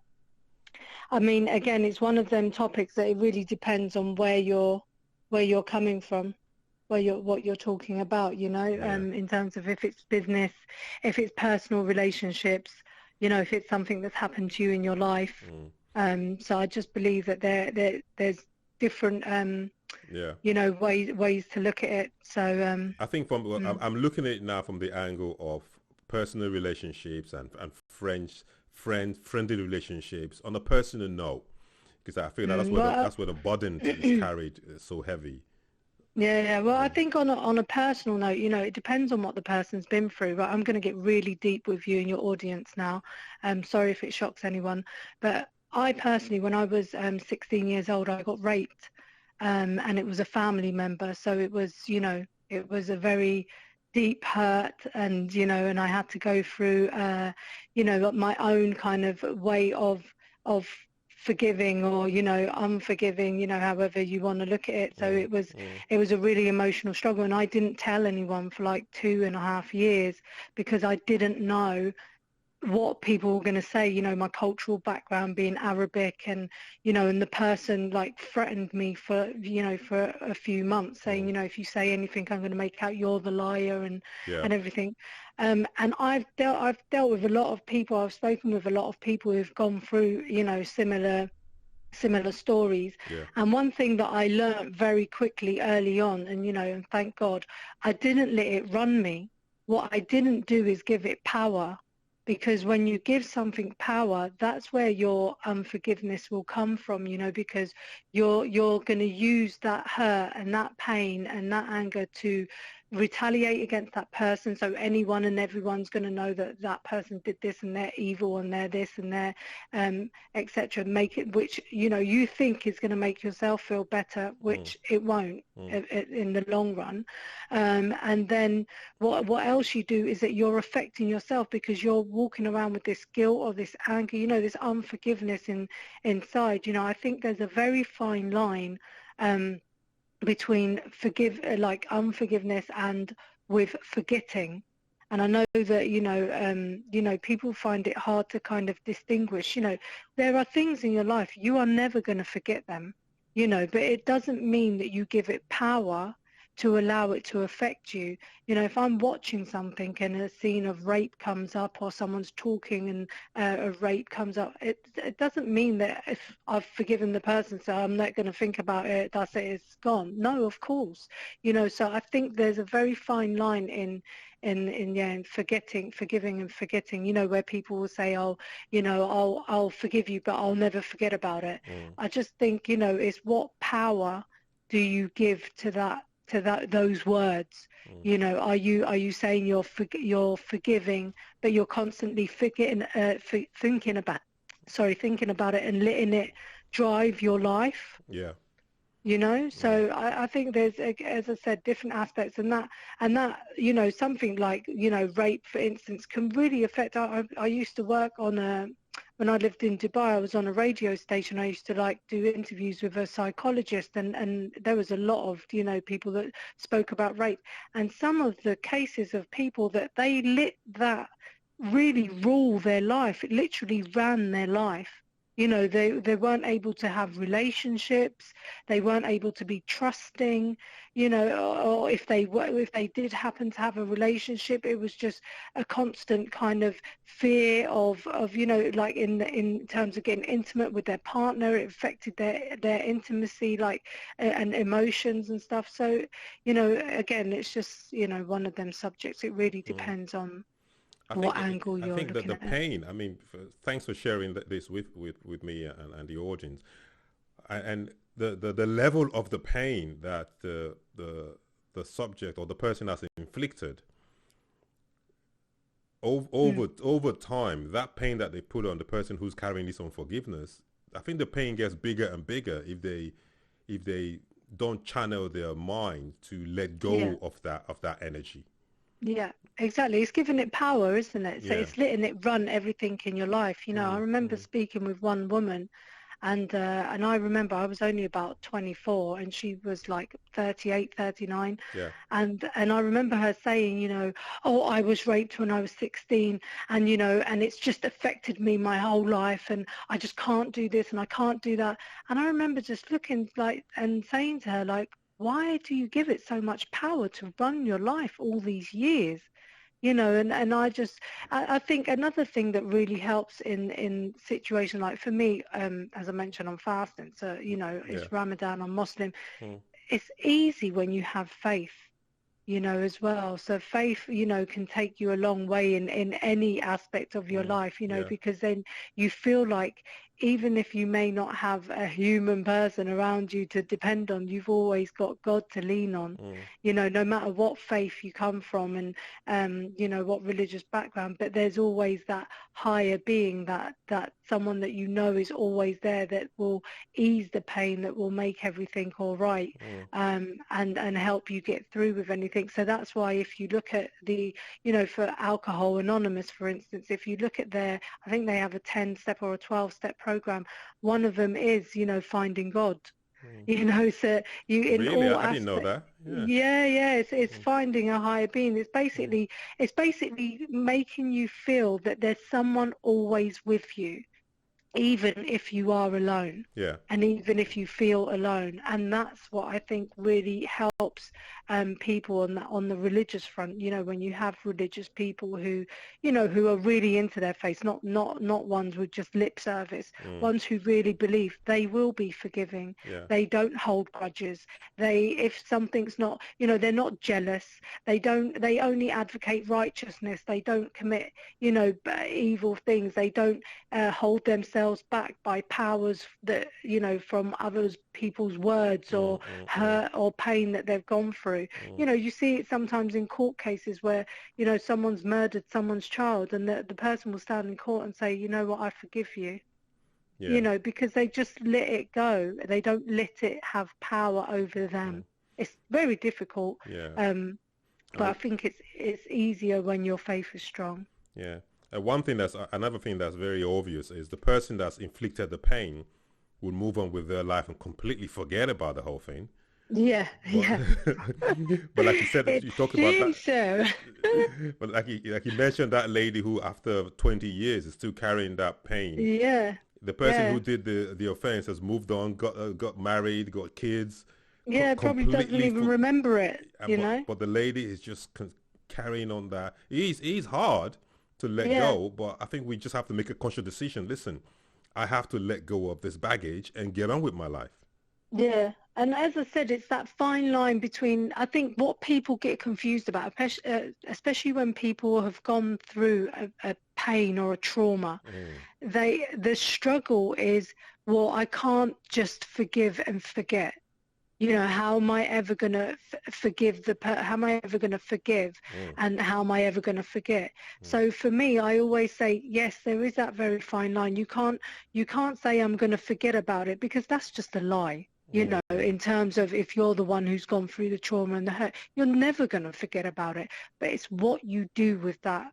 mean, again, it's one of them topics that it really depends on where you're coming from, what you're talking about, you know, in terms of if it's business, if it's personal relationships, you know, if it's something that's happened to you in your life. So I just believe that there's different you know, ways to look at it. So I think I'm looking at it now from the angle of personal relationships and friendly relationships on a personal note, because I feel that's where the burden is carried so heavy. Yeah. Well, I think on a personal note, you know, it depends on what the person's been through. Right, I'm going to get really deep with you and your audience now. Sorry if it shocks anyone, but I personally, when I was 16 years old, I got raped, and it was a family member. So it was, you know, it was a very deep hurt, and, you know, and I had to go through, you know, my own kind of way of forgiving, or, you know, unforgiving, you know, however you want to look at it. So it was a really emotional struggle, and I didn't tell anyone for like 2.5 years because I didn't know what people were going to say, you know, my cultural background being Arabic, and, you know, and the person like threatened me for, you know, for a few months, saying, you know, if you say anything, I'm going to make out you're the liar, and everything. And I've dealt with a lot of people. I've spoken with a lot of people who've gone through, you know, similar stories. And one thing that I learned very quickly early on, and, you know, and thank God, I didn't let it run me. What I didn't do is give it power. Because when you give something power, that's where your unforgiveness will come from, you know, because you're going to use that hurt and that pain and that anger to retaliate against that person. So anyone and everyone's going to know that that person did this, and they're evil, and they're this, and they're etc. Make it, which, you know, you think is going to make yourself feel better, which it won't in the long run. And then what else you do is that you're affecting yourself, because you're walking around with this guilt or this anger, you know, this unforgiveness inside. You know, I think there's a very fine line between unforgiveness and with forgetting. And I know that, you know, people find it hard to kind of distinguish. You know, there are things in your life, you are never going to forget them, you know, but it doesn't mean that you give it power to allow it to affect you. You know, if I'm watching something and a scene of rape comes up, or someone's talking and a rape comes up, it doesn't mean that if I've forgiven the person, so I'm not going to think about it, that's it, it's gone. No, of course. You know, so I think there's a very fine line in forgiving and forgetting, you know, where people will say, oh, you know, I'll forgive you, but I'll never forget about it. I just think, you know, it's what power do you give to those words. You know, are you saying you're forgiving, but you're constantly thinking about it and letting it drive your life? you know. So I think there's, as I said, different aspects, and that you know, something like, you know, rape, for instance, can really affect. I used to work on a, when I lived in Dubai, I was on a radio station. I used to like do interviews with a psychologist, and there was a lot of, you know, people that spoke about rape, and some of the cases of people that they let that really rule their life. It literally ran their life. You know, they weren't able to have relationships. They weren't able to be trusting, you know, or if they did happen to have a relationship, it was just a constant kind of fear of, you know, like in terms of getting intimate with their partner. It affected their intimacy, like, and emotions and stuff. So, you know, again, it's just, you know, one of them subjects. It really depends on what angle you're looking at. I think that the pain, I mean, thanks for sharing this with me and the audience, and the level of the pain that the subject or the person has inflicted over time, that pain that they put on the person who's carrying this unforgiveness, I think the pain gets bigger and bigger if they don't channel their mind to let go of that energy. Yeah, exactly. It's giving it power, isn't it? So it's letting it run everything in your life. You know, I remember speaking with one woman, and I remember I was only about 24 and she was like 38, 39. Yeah. And I remember her saying, you know, oh, I was raped when I was 16, and, you know, and it's just affected me my whole life, and I just can't do this and I can't do that. And I remember just looking like and saying to her, like, why do you give it so much power to run your life all these years? You know, and I think another thing that really helps in situations like, for me, as I mentioned, I'm fasting, so, you know, it's Ramadan, I'm Muslim. It's easy when you have faith, you know, as well. So faith, you know, can take you a long way in any aspect of your life, you know, because then you feel like even if you may not have a human person around you to depend on, you've always got God to lean on, you know, no matter what faith you come from and, you know, what religious background, but there's always that higher being, that someone that you know is always there, that will ease the pain, that will make everything all right, and help you get through with anything. So that's why if you look at the, you know, for Alcohol Anonymous, for instance, if you look at their, I think they have a 10-step or a 12-step program. One of them is, you know, finding God. You know, so you in really? all I aspects. didn't know that. It's it's finding a higher being. It's basically making you feel that there's someone always with you, even if you are alone, and even if you feel alone. And that's what I think really helps people on the religious front. You know, when you have religious people who, you know, who are really into their faith, not ones with just lip service, ones who really believe, they will be forgiving. They don't hold grudges. If something's not, you know, they're not jealous. They only advocate righteousness. They don't commit, you know, evil things. They don't hold themselves back by powers that, you know, from others people's words or hurt or pain that they've gone through. You know, you see it sometimes in court cases where, you know, someone's murdered someone's child, and the person will stand in court and say, you know what, I forgive you. You know, because they just let it go. They don't let it have power over them. It's very difficult, but I think it's easier when your faith is strong. Another thing that's very obvious is the person that's inflicted the pain will move on with their life and completely forget about the whole thing. But like you said, you talk about that. So. But like you mentioned, that lady who after 20 years is still carrying that pain. The person who did the offense has moved on, got married, got kids. Probably doesn't even remember it. But the lady is just carrying on that. It's hard to let go, but I think we just have to make a conscious decision. Listen, I have to let go of this baggage and get on with my life. And as I said, it's that fine line between, I think what people get confused about, especially when people have gone through a pain or a trauma, the struggle is, well, I can't just forgive and forget. You know, how am I ever going to forgive how am I ever going to forgive, and how am I ever going to forget? So for me, I always say, yes, there is that very fine line. You can't say I'm going to forget about it, because that's just a lie. you know, in terms of if you're the one who's gone through the trauma and the hurt, you're never going to forget about it. But it's what you do with that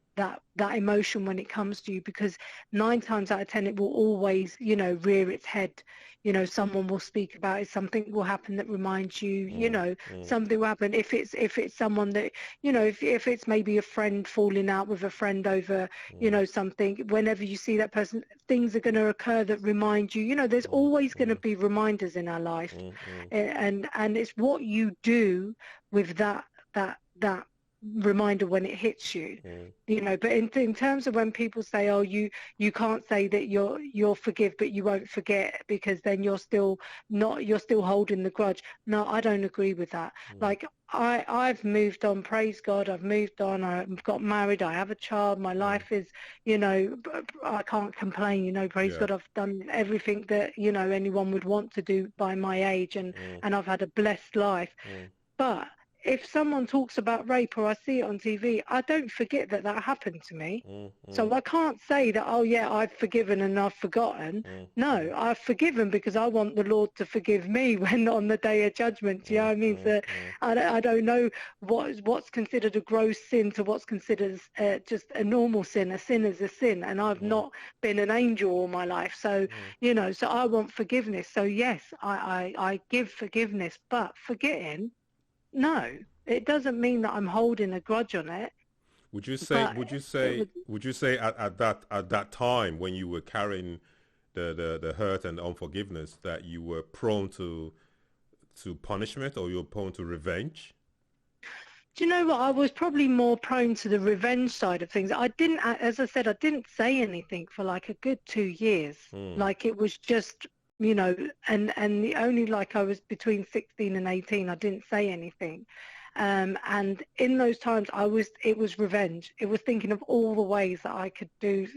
emotion when it comes to you, because 9 times out of 10 it will always, you know, rear its head. You know, someone will speak about it, something will happen that reminds you, you know, something will happen. If it's someone that, you know, if it's maybe a friend falling out with a friend over, you know, something, whenever you see that person, things are going to occur that remind you, you know, there's always going to be reminders in our life. And it's what you do with that reminder when it hits you, you know. But in terms of when people say, oh, you can't say that you'll forgive but you won't forget, because then you're still holding the grudge. No, I don't agree with that. Like I've moved on, praise God, I've moved on, I've got married, I have a child, my life is, you know, I can't complain, you know, praise God, I've done everything that, you know, anyone would want to do by my age, and I've had a blessed life. But if someone talks about rape or I see it on TV, I don't forget that happened to me. So I can't say that, oh yeah, I've forgiven and I've forgotten. No, I've forgiven because I want the Lord to forgive me when on the day of judgment. You know what I mean? So I don't know what's considered a gross sin to what's considered just a normal sin. A sin is a sin, and I've not been an angel all my life. So, you know, so I want forgiveness. So yes, I give forgiveness, but forgetting, no, it doesn't mean that I'm holding a grudge on it. Would you say at that time when you were carrying the hurt and unforgiveness that you were prone to punishment, or you were prone to revenge? Do you know what? I was probably more prone to the revenge side of things. I didn't, as I said, I didn't say anything for like a good 2 years. Like it was just, you know, and the only, like, I was between 16 and 18, I didn't say anything. And in those times it was revenge. It was thinking of all the ways that I could do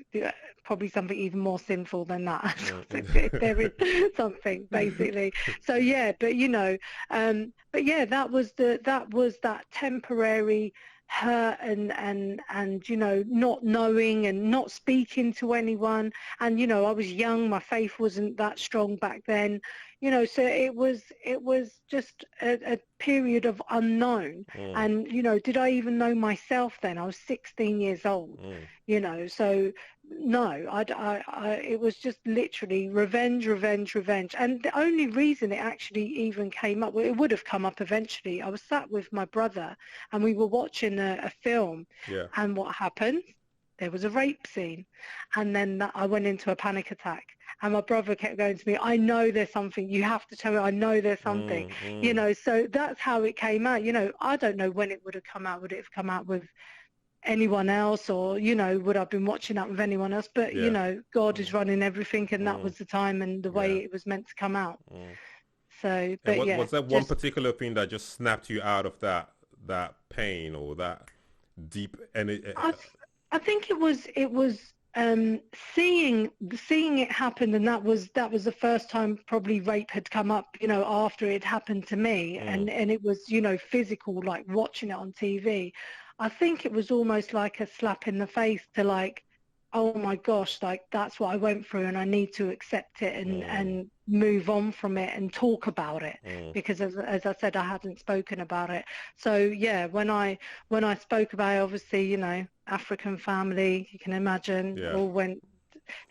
probably something even more sinful than that. If there is something, basically. So yeah, but you know, but yeah, that was that temporary hurt and you know, not knowing and not speaking to anyone. And you know, I was young, my faith wasn't that strong back then, you know, so it was just a period of unknown. And you know, did I even know myself then? I was 16 years old, you know, so no, it was just literally revenge. And the only reason it actually even came up, well, it would have come up eventually. I was sat with my brother and we were watching a film, and what happened? There was a rape scene, and then I went into a panic attack. And my brother kept going to me, I know there's something, you have to tell me, I know there's something, you know, so that's how it came out. You know, I don't know when it would have come out. Would it have come out with anyone else, or, you know, would I've been watching that with anyone else? But, you know, God is running everything, and that was the time and the way it was meant to come out. So, but was that one particular thing that just snapped you out of that pain or that deep energy? I think it was seeing it happen, and that was the first time probably rape had come up, you know, after it happened to me, and it was, you know, physical, like watching it on TV. I think it was almost like a slap in the face to, like, oh my gosh, like that's what I went through and I need to accept it and move on from it and talk about it, because as I said, I hadn't spoken about it. So yeah, when I spoke about it, obviously, you know, African family, you can imagine, all went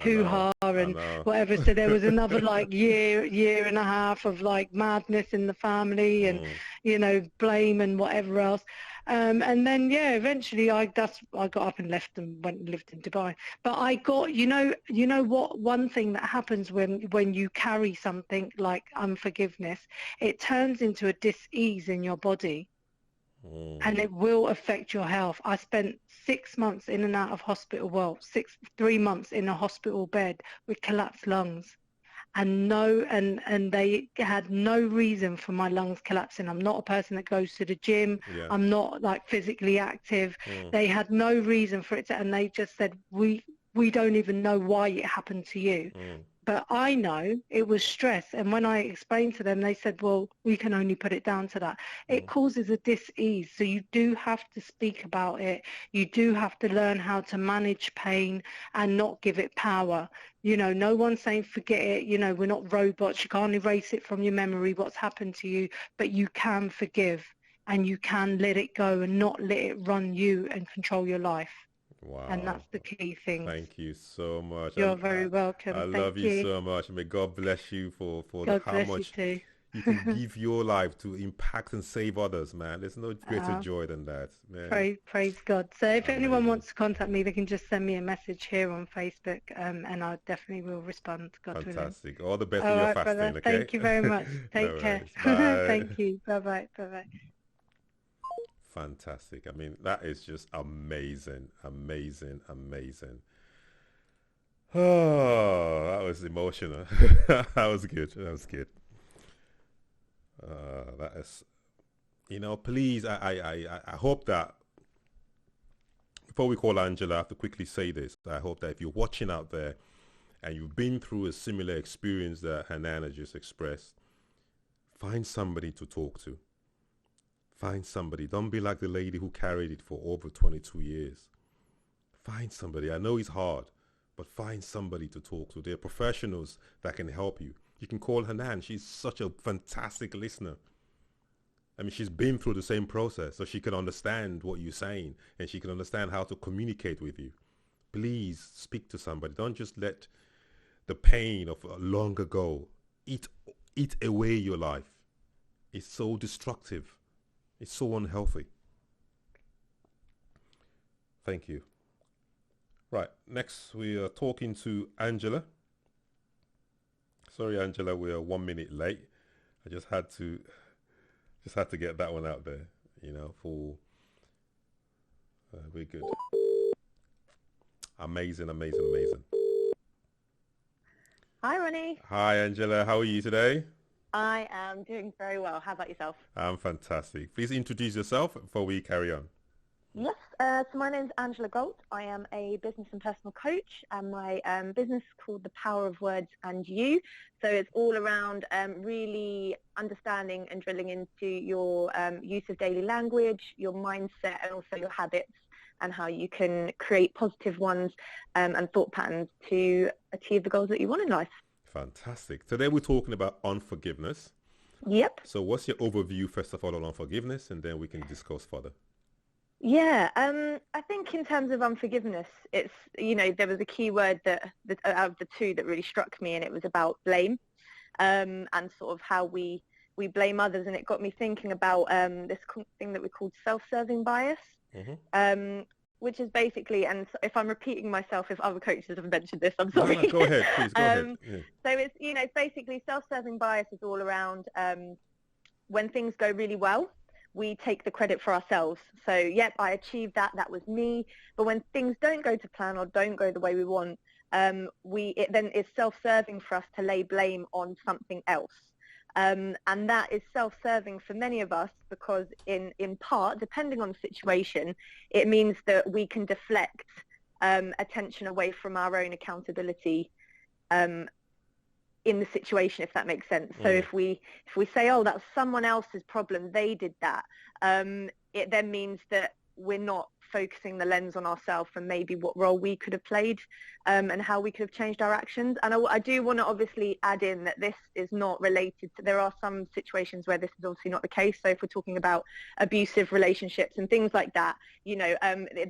hoo-ha and whatever. So there was another like year and a half of like madness in the family, and you know, blame and whatever else. And then eventually I got up and left and went and lived in Dubai. But I got, you know what, one thing that happens when you carry something like unforgiveness, it turns into a dis-ease in your body. And it will affect your health. I spent 6 months in and out of hospital, 3 months in a hospital bed with collapsed lungs. And they had no reason for my lungs collapsing. I'm not a person that goes to the gym. I'm not like physically active. They had no reason for it and they just said, we don't even know why it happened to you. But I know it was stress. And when I explained to them, they said, well, we can only put it down to that. It causes a dis-ease. So you do have to speak about it. You do have to learn how to manage pain and not give it power. You know, no one's saying forget it. You know, we're not robots. You can't erase it from your memory, what's happened to you, but you can forgive and you can let it go and not let it run you and control your life. Wow. And that's the key thing. Thank you so much. You're very welcome. I love you so much. May God bless you for how much you can give your life to impact and save others, man. There's no greater joy than that, man. Praise God. So if anyone wants to contact me, they can just send me a message here on Facebook, and I definitely will respond. God Fantastic. willing. All the best for your fasting, brother. okay? Thank you very much. Take care. Thank you. Bye-bye. Bye-bye. Fantastic. I mean, that is just amazing, amazing, amazing. Oh, that was emotional. That was good. That was good. That is, you know, please, I hope that before we call Angela, I have to quickly say this. I hope that if you're watching out there and you've been through a similar experience that Hanane just expressed, find somebody to talk to. Find somebody. Don't be like the lady who carried it for over 22 years. Find somebody. I know it's hard, but find somebody to talk to. There are professionals that can help you. You can call Hanane. She's such a fantastic listener. I mean, she's been through the same process, so she can understand what you're saying, and she can understand how to communicate with you. Please speak to somebody. Don't just let the pain of long ago eat away your life. It's so destructive. It's so unhealthy. Thank you. Right, next we are talking to Angela. Sorry, Angela, we are 1 minute late. I just had to get that one out there, you know, for we're good. Amazing, amazing, amazing. Hi, Ronnie. Hi, Angela. How are you today? I am doing very well. How about yourself? I'm fantastic. Please introduce yourself before we carry on. Yes, so my name's Angela Gault. I am a business and personal coach, and my business is called The Power of Words and You. So it's all around really understanding and drilling into your use of daily language, your mindset, and also your habits, and how you can create positive ones and thought patterns to achieve the goals that you want in life. Fantastic. Today we're talking about unforgiveness. Yep. So what's your overview, first of all, on unforgiveness, and then we can discuss further. Yeah, I think in terms of unforgiveness, it's, you know, there was a key word that out of the two that really struck me, and it was about blame, and sort of how we blame others, and it got me thinking about this thing that we called self-serving bias, which is basically, and if I'm repeating myself, if other coaches have mentioned this, I'm sorry. No, go ahead, please, go ahead. Yeah. So it's, you know, basically self-serving bias is all around when things go really well, we take the credit for ourselves. So, yep, I achieved that. That was me. But when things don't go to plan or don't go the way we want, it then is self-serving for us to lay blame on something else. And that is self-serving for many of us because in part, depending on the situation, it means that we can deflect attention away from our own accountability in the situation, if that makes sense. So if we say, oh, that's someone else's problem, they did that, it then means that we're not focusing the lens on ourselves and maybe what role we could have played and how we could have changed our actions. And I do want to obviously add in that this is not related to, there are some situations where this is obviously not the case. So if we're talking about abusive relationships and things like that, you know,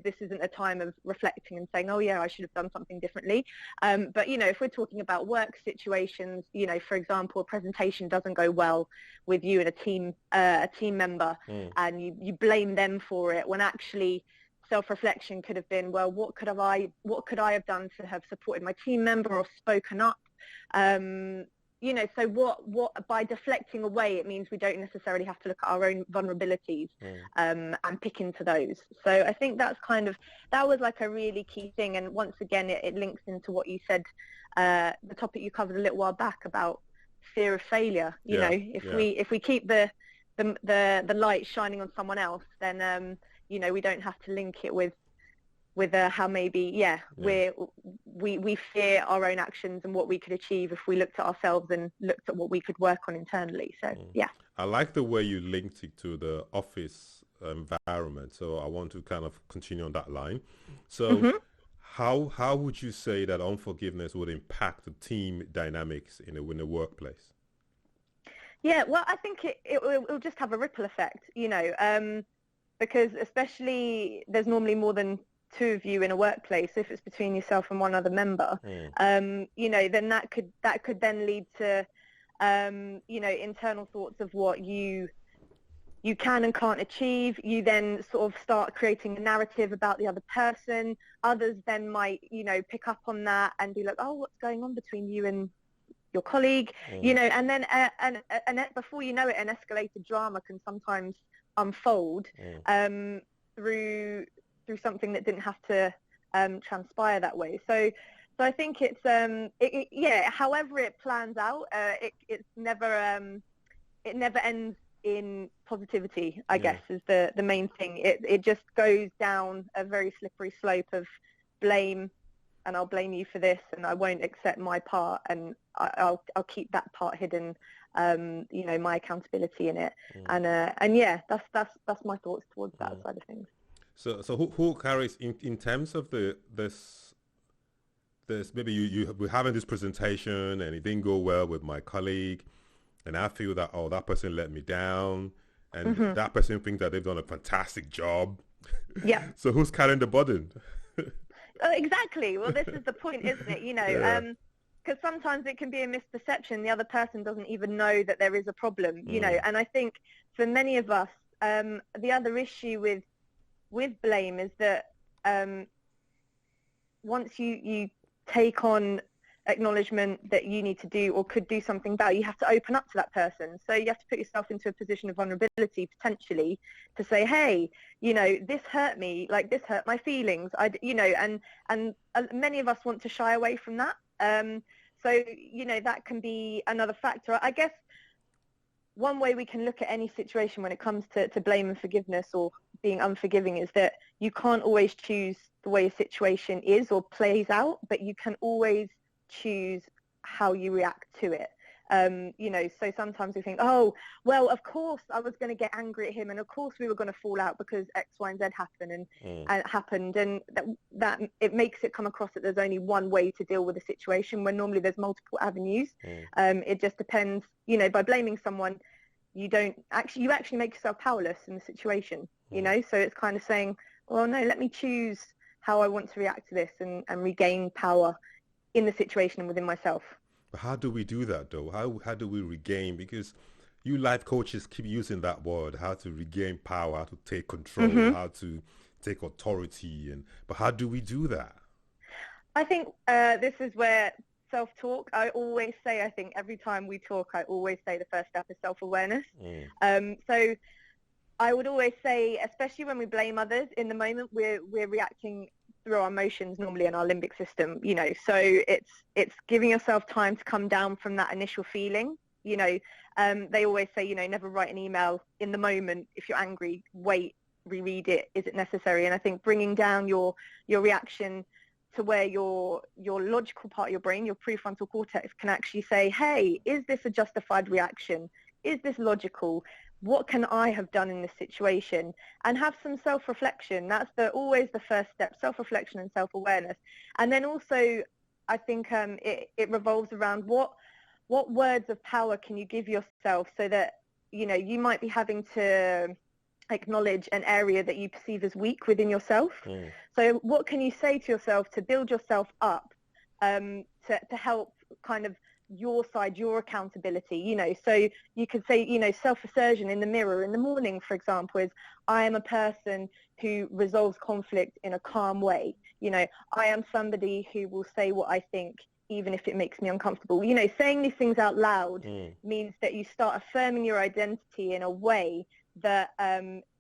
this isn't a time of reflecting and saying, oh yeah, I should have done something differently. But, you know, if we're talking about work situations, you know, for example, a presentation doesn't go well with you and a team member and you blame them for it when actually self-reflection could have been, well, what could I have done to have supported my team member or spoken up? You know, so what by deflecting away, it means we don't necessarily have to look at our own vulnerabilities and pick into those. So I think that was like a really key thing. And once again, it links into what you said, the topic you covered a little while back about fear of failure. You know, if we keep the light shining on someone else, then you know, we don't have to link it with how maybe we fear our own actions and what we could achieve if we looked at ourselves and looked at what we could work on internally. So I like the way you linked it to the office environment, so I want to kind of continue on that line. So how would you say that unforgiveness would impact the team dynamics in the workplace? Yeah, well, I think it'll just have a ripple effect, because especially there's normally more than two of you in a workplace. If it's between yourself and one other member, then that could then lead to, internal thoughts of what you can and can't achieve. You then sort of start creating a narrative about the other person. Others then might, pick up on that and be like, oh, what's going on between you and your colleague, and then and before you know it, an escalated drama can sometimes unfold through something that didn't have to transpire that way. So I think it's however it plans out, it never ends in positivity, I guess, is the main thing. It just goes down a very slippery slope of blame, and I'll blame you for this, and I won't accept my part, and I'll keep that part hidden, my accountability in it, and that's my thoughts towards that side of things. So who carries in terms of this maybe we're having this presentation and it didn't go well with my colleague, and I feel that that person let me down, and that person thinks that they've done a fantastic job. Yeah. So who's carrying the burden? Exactly. Well, this is the point, isn't it? Because sometimes it can be a misperception. The other person doesn't even know that there is a problem, and I think for many of us, the other issue with blame is that once you take on acknowledgement that you need to do or could do something about, you have to open up to that person. So you have to put yourself into a position of vulnerability potentially to say, hey, this hurt me, like this hurt my feelings, and many of us want to shy away from that. So that can be another factor. I guess one way we can look at any situation when it comes to blame and forgiveness or being unforgiving is that you can't always choose the way a situation is or plays out, but you can always choose how you react to it. So sometimes we think, oh, well, of course I was going to get angry at him, and of course we were going to fall out because X, Y, and Z happened, and it happened, and that it makes it come across that there's only one way to deal with a situation when normally there's multiple avenues. It just depends, by blaming someone, you actually make yourself powerless in the situation, so it's kind of saying, well, no, let me choose how I want to react to this and regain power in the situation and within myself. But how do we do that, though? How do we regain? Because you life coaches keep using that word, how to regain power, how to take control, how to take authority. But how do we do that? I think this is where self-talk, I always say, I think every time we talk, I always say the first step is self-awareness. So I would always say, especially when we blame others, in the moment we're reacting through our emotions normally in our limbic system, so it's giving yourself time to come down from that initial feeling. They always say, never write an email in the moment. If you're angry, wait, reread it. Is it necessary? And I think bringing down your reaction to where your logical part of your brain, your prefrontal cortex, can actually say, hey, is this a justified reaction? Is this logical? What can I have done in this situation? And have some self-reflection. That's always the first step, self-reflection and self-awareness. And then also, I think it revolves around what words of power can you give yourself so that, you might be having to acknowledge an area that you perceive as weak within yourself. So what can you say to yourself to build yourself up, to help kind of your side, your accountability, so you could say, self-assertion in the mirror in the morning, for example, is I am a person who resolves conflict in a calm way. I am somebody who will say what I think even if it makes me uncomfortable. Saying these things out loud means that you start affirming your identity in a way that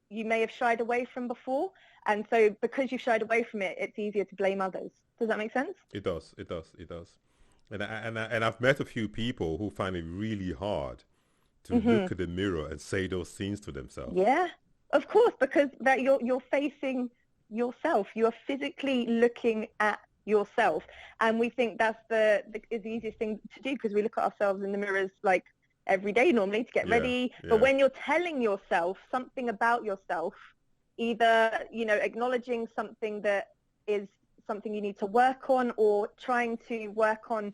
you may have shied away from before. And so because you shied away from it, it's easier to blame others. Does that make sense? It does. And I've met a few people who find it really hard to look at the mirror and say those things to themselves. Yeah, of course, because that you're facing yourself. You are physically looking at yourself, and we think that's the easiest thing to do because we look at ourselves in the mirrors like every day normally to get ready. But when you're telling yourself something about yourself, either acknowledging something that is something you need to work on, or trying to work on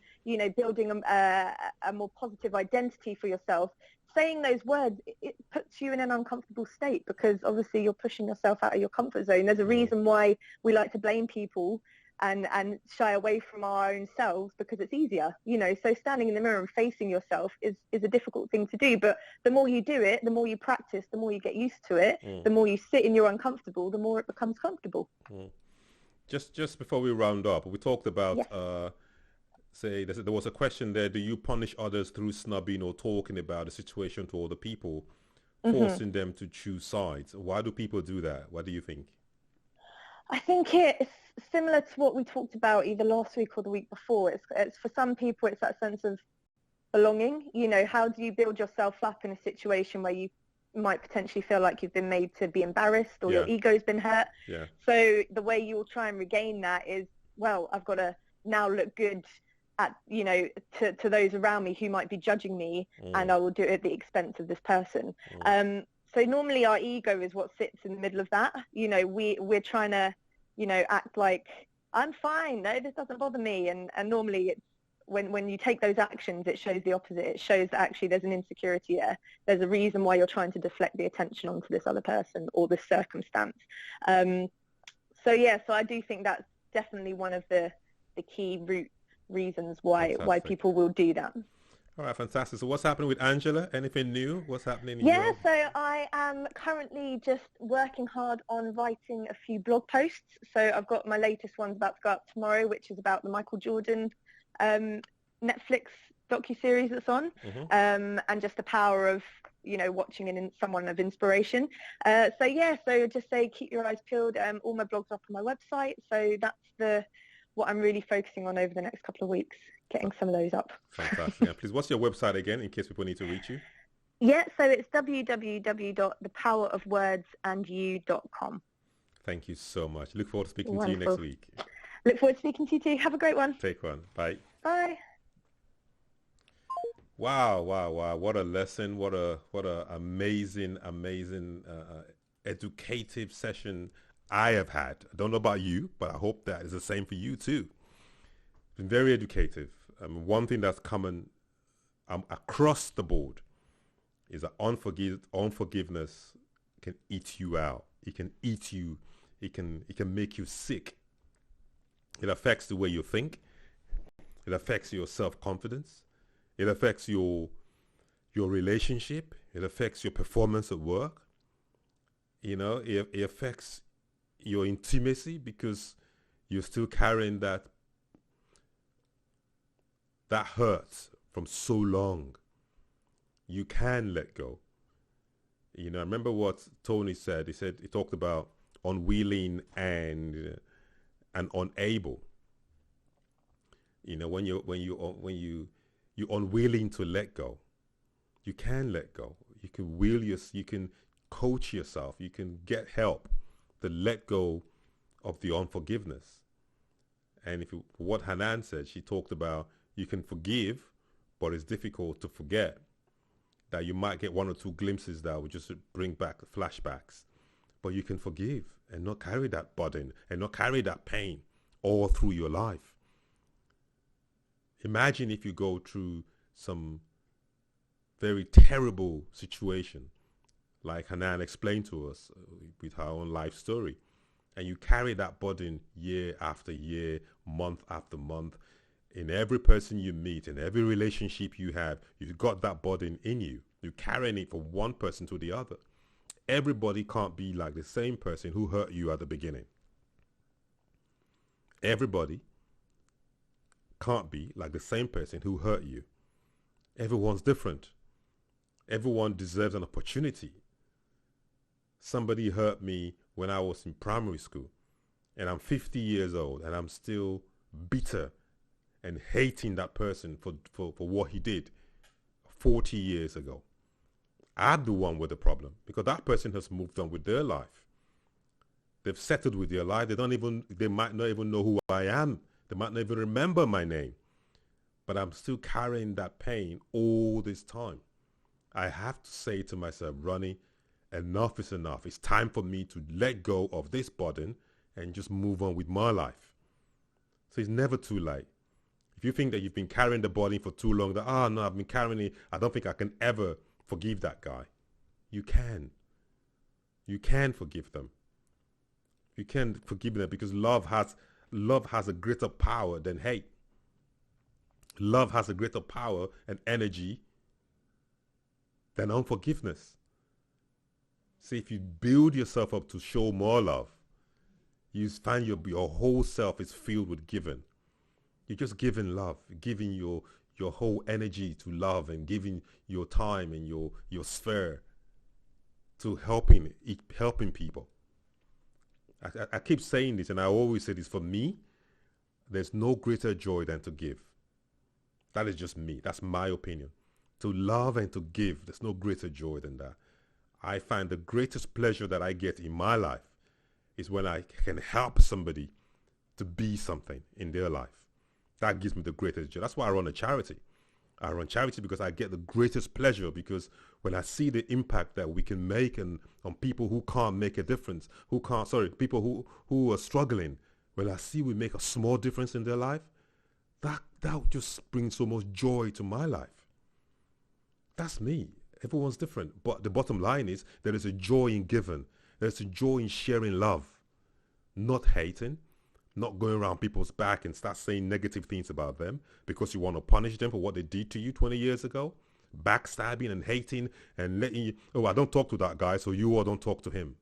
building a more positive identity for yourself, saying those words, it puts you in an uncomfortable state because obviously you're pushing yourself out of your comfort zone. There's a reason why we like to blame people and shy away from our own selves, because it's easier, so standing in the mirror and facing yourself is a difficult thing to do. But the more you do it, the more you practice, the more you get used to it, the more you sit in your uncomfortable, the more it becomes comfortable. Just before we round up, we talked about say there was a question there: do you punish others through snubbing or talking about the situation to other people, forcing them to choose sides? Why do people do that? What do you think? I think it's similar to what we talked about either last week or the week before. It's for some people, it's that sense of belonging. How do you build yourself up in a situation where you might potentially feel like you've been made to be embarrassed or your ego's been hurt? So the way you'll try and regain that is, well, I've got to now look good at to those around me who might be judging me, and I will do it at the expense of this person. So normally our ego is what sits in the middle of that. We're trying to act like I'm fine, no, this doesn't bother me, and normally it's when you take those actions, it shows the opposite. It shows that actually there's an insecurity there. There's a reason why you're trying to deflect the attention onto this other person or this circumstance. So I do think that's definitely one of the key root reasons why people will do that. All right, fantastic. So what's happening with Angela? Anything new? What's happening? So I am currently just working hard on writing a few blog posts. So I've got my latest one's about to go up tomorrow, which is about the Michael Jordan Netflix docuseries that's on, and just the power of watching someone of inspiration. So just say keep your eyes peeled. All my blogs are up on my website, so that's what I'm really focusing on over the next couple of weeks, getting some of those up. Fantastic. Please, what's your website again, in case people need to reach you? So it's www.thepowerofwordsandyou.com. Thank you so much. Look forward to speaking to you next week. Look forward to speaking to you too. Have a great one. Take one. Bye. Bye. Wow. What a lesson. What a amazing educative session I have had. I don't know about you, but I hope that is the same for you too. It's been very educative. One thing that's common across the board is that unforgiveness can eat you out. It can eat you. It can make you sick. It affects the way you think. It affects your self-confidence. It affects your relationship. It affects your performance at work. It affects your intimacy because you're still carrying that hurt from so long. You can let go. I remember what Tony said. He talked about unwilling and unable. When you're unwilling to let go, you can let go. You can you can coach yourself. You can get help to let go of the unforgiveness. And what Hanane said, she talked about you can forgive, but it's difficult to forget. That you might get one or two glimpses that will just bring back flashbacks. But you can forgive and not carry that burden and not carry that pain all through your life. Imagine if you go through some very terrible situation, like Hanane explained to us with her own life story, and you carry that burden year after year, month after month. In every person you meet, in every relationship you have, you've got that burden in you. You're carrying it from one person to the other. Everybody can't be like the same person who hurt you at the beginning. Everybody can't be like the same person who hurt you. Everyone's different. Everyone deserves an opportunity. Somebody hurt me when I was in primary school, and I'm 50 years old, and I'm still bitter and hating that person for what he did 40 years ago. I'm the one with the problem because that person has moved on with their life. They've settled with their life. They might not even know who I am. They might not even remember my name. But I'm still carrying that pain all this time. I have to say to myself, Ronnie, enough is enough. It's time for me to let go of this burden and just move on with my life. So it's never too late. If you think that you've been carrying the burden for too long, that, no, I've been carrying it, I don't think I can ever forgive that guy. You can. You can forgive them. You can forgive them because love has a greater power than hate. Love has a greater power and energy than unforgiveness. See, if you build yourself up to show more love, you find your whole self is filled with giving. You're just giving love, giving your whole energy to love and giving your time and your sphere to helping people. I keep saying this, and I always say this, for me, there's no greater joy than to give. That is just me. That's my opinion. To love and to give, there's no greater joy than that. I find the greatest pleasure that I get in my life is when I can help somebody to be something in their life. That gives me the greatest joy. That's why I run a charity. I run charity because I get the greatest pleasure, because when I see the impact that we can make on people who can't make a difference, people who are struggling, when I see we make a small difference in their life, that just brings so much joy to my life. That's me. Everyone's different. But the bottom line is there is a joy in giving. There's a joy in sharing love, not hating, not going around people's back and start saying negative things about them because you want to punish them for what they did to you 20 years ago. Backstabbing and hating and letting you, I don't talk to that guy, so you all don't talk to him.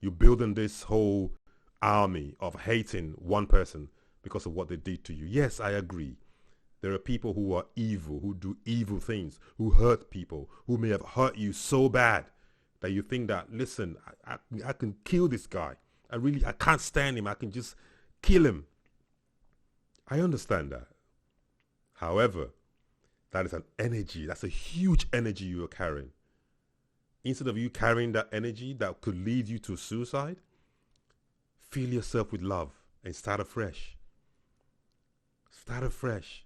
You're building this whole army of hating one person because of what they did to you. Yes, I agree. There are people who are evil, who do evil things, who hurt people, who may have hurt you so bad that you think that, listen, I can kill this guy. I can't stand him. I can just kill him. I understand that. However, that is an energy. That's a huge energy you are carrying. Instead of you carrying that energy that could lead you to suicide, fill yourself with love and start afresh. Start afresh.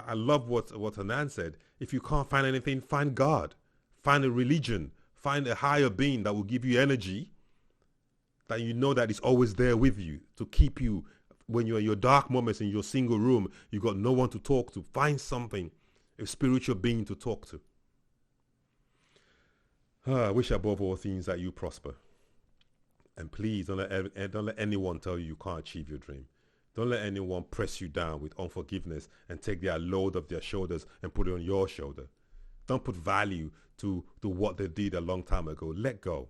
I love what Hanane said. If you can't find anything, find God. Find a religion. Find a higher being that will give you energy, that you know that is always there with you to keep you when you're in your dark moments in your single room. You got no one to talk to. Find something, a spiritual being to talk to. I wish above all things that you prosper. And please don't let anyone tell you can't achieve your dream. Don't let anyone press you down with unforgiveness and take their load off their shoulders and put it on your shoulder. Don't put value to what they did a long time ago. Let go.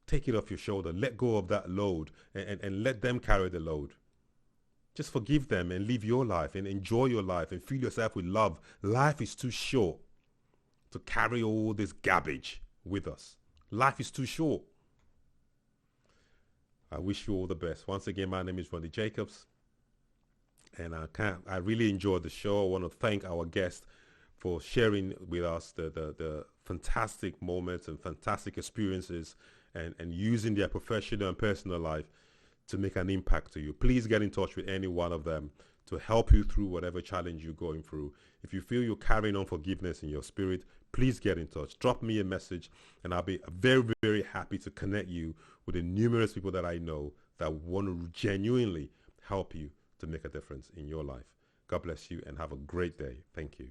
Take it off your shoulder. Let go of that load and let them carry the load. Just forgive them and live your life and enjoy your life and fill yourself with love. Life is too short to carry all this garbage with us. Life is too short. I wish you all the best. Once again, my name is Ronnie Jacobs, and I really enjoyed the show. I want to thank our guest for sharing with us the fantastic moments and fantastic experiences and using their professional and personal life to make an impact to you. Please get in touch with any one of them to help you through whatever challenge you're going through. If you feel you're carrying unforgiveness in your spirit, please get in touch. Drop me a message, and I'll be very, very happy to connect you with the numerous people that I know that want to genuinely help you to make a difference in your life. God bless you and have a great day. Thank you.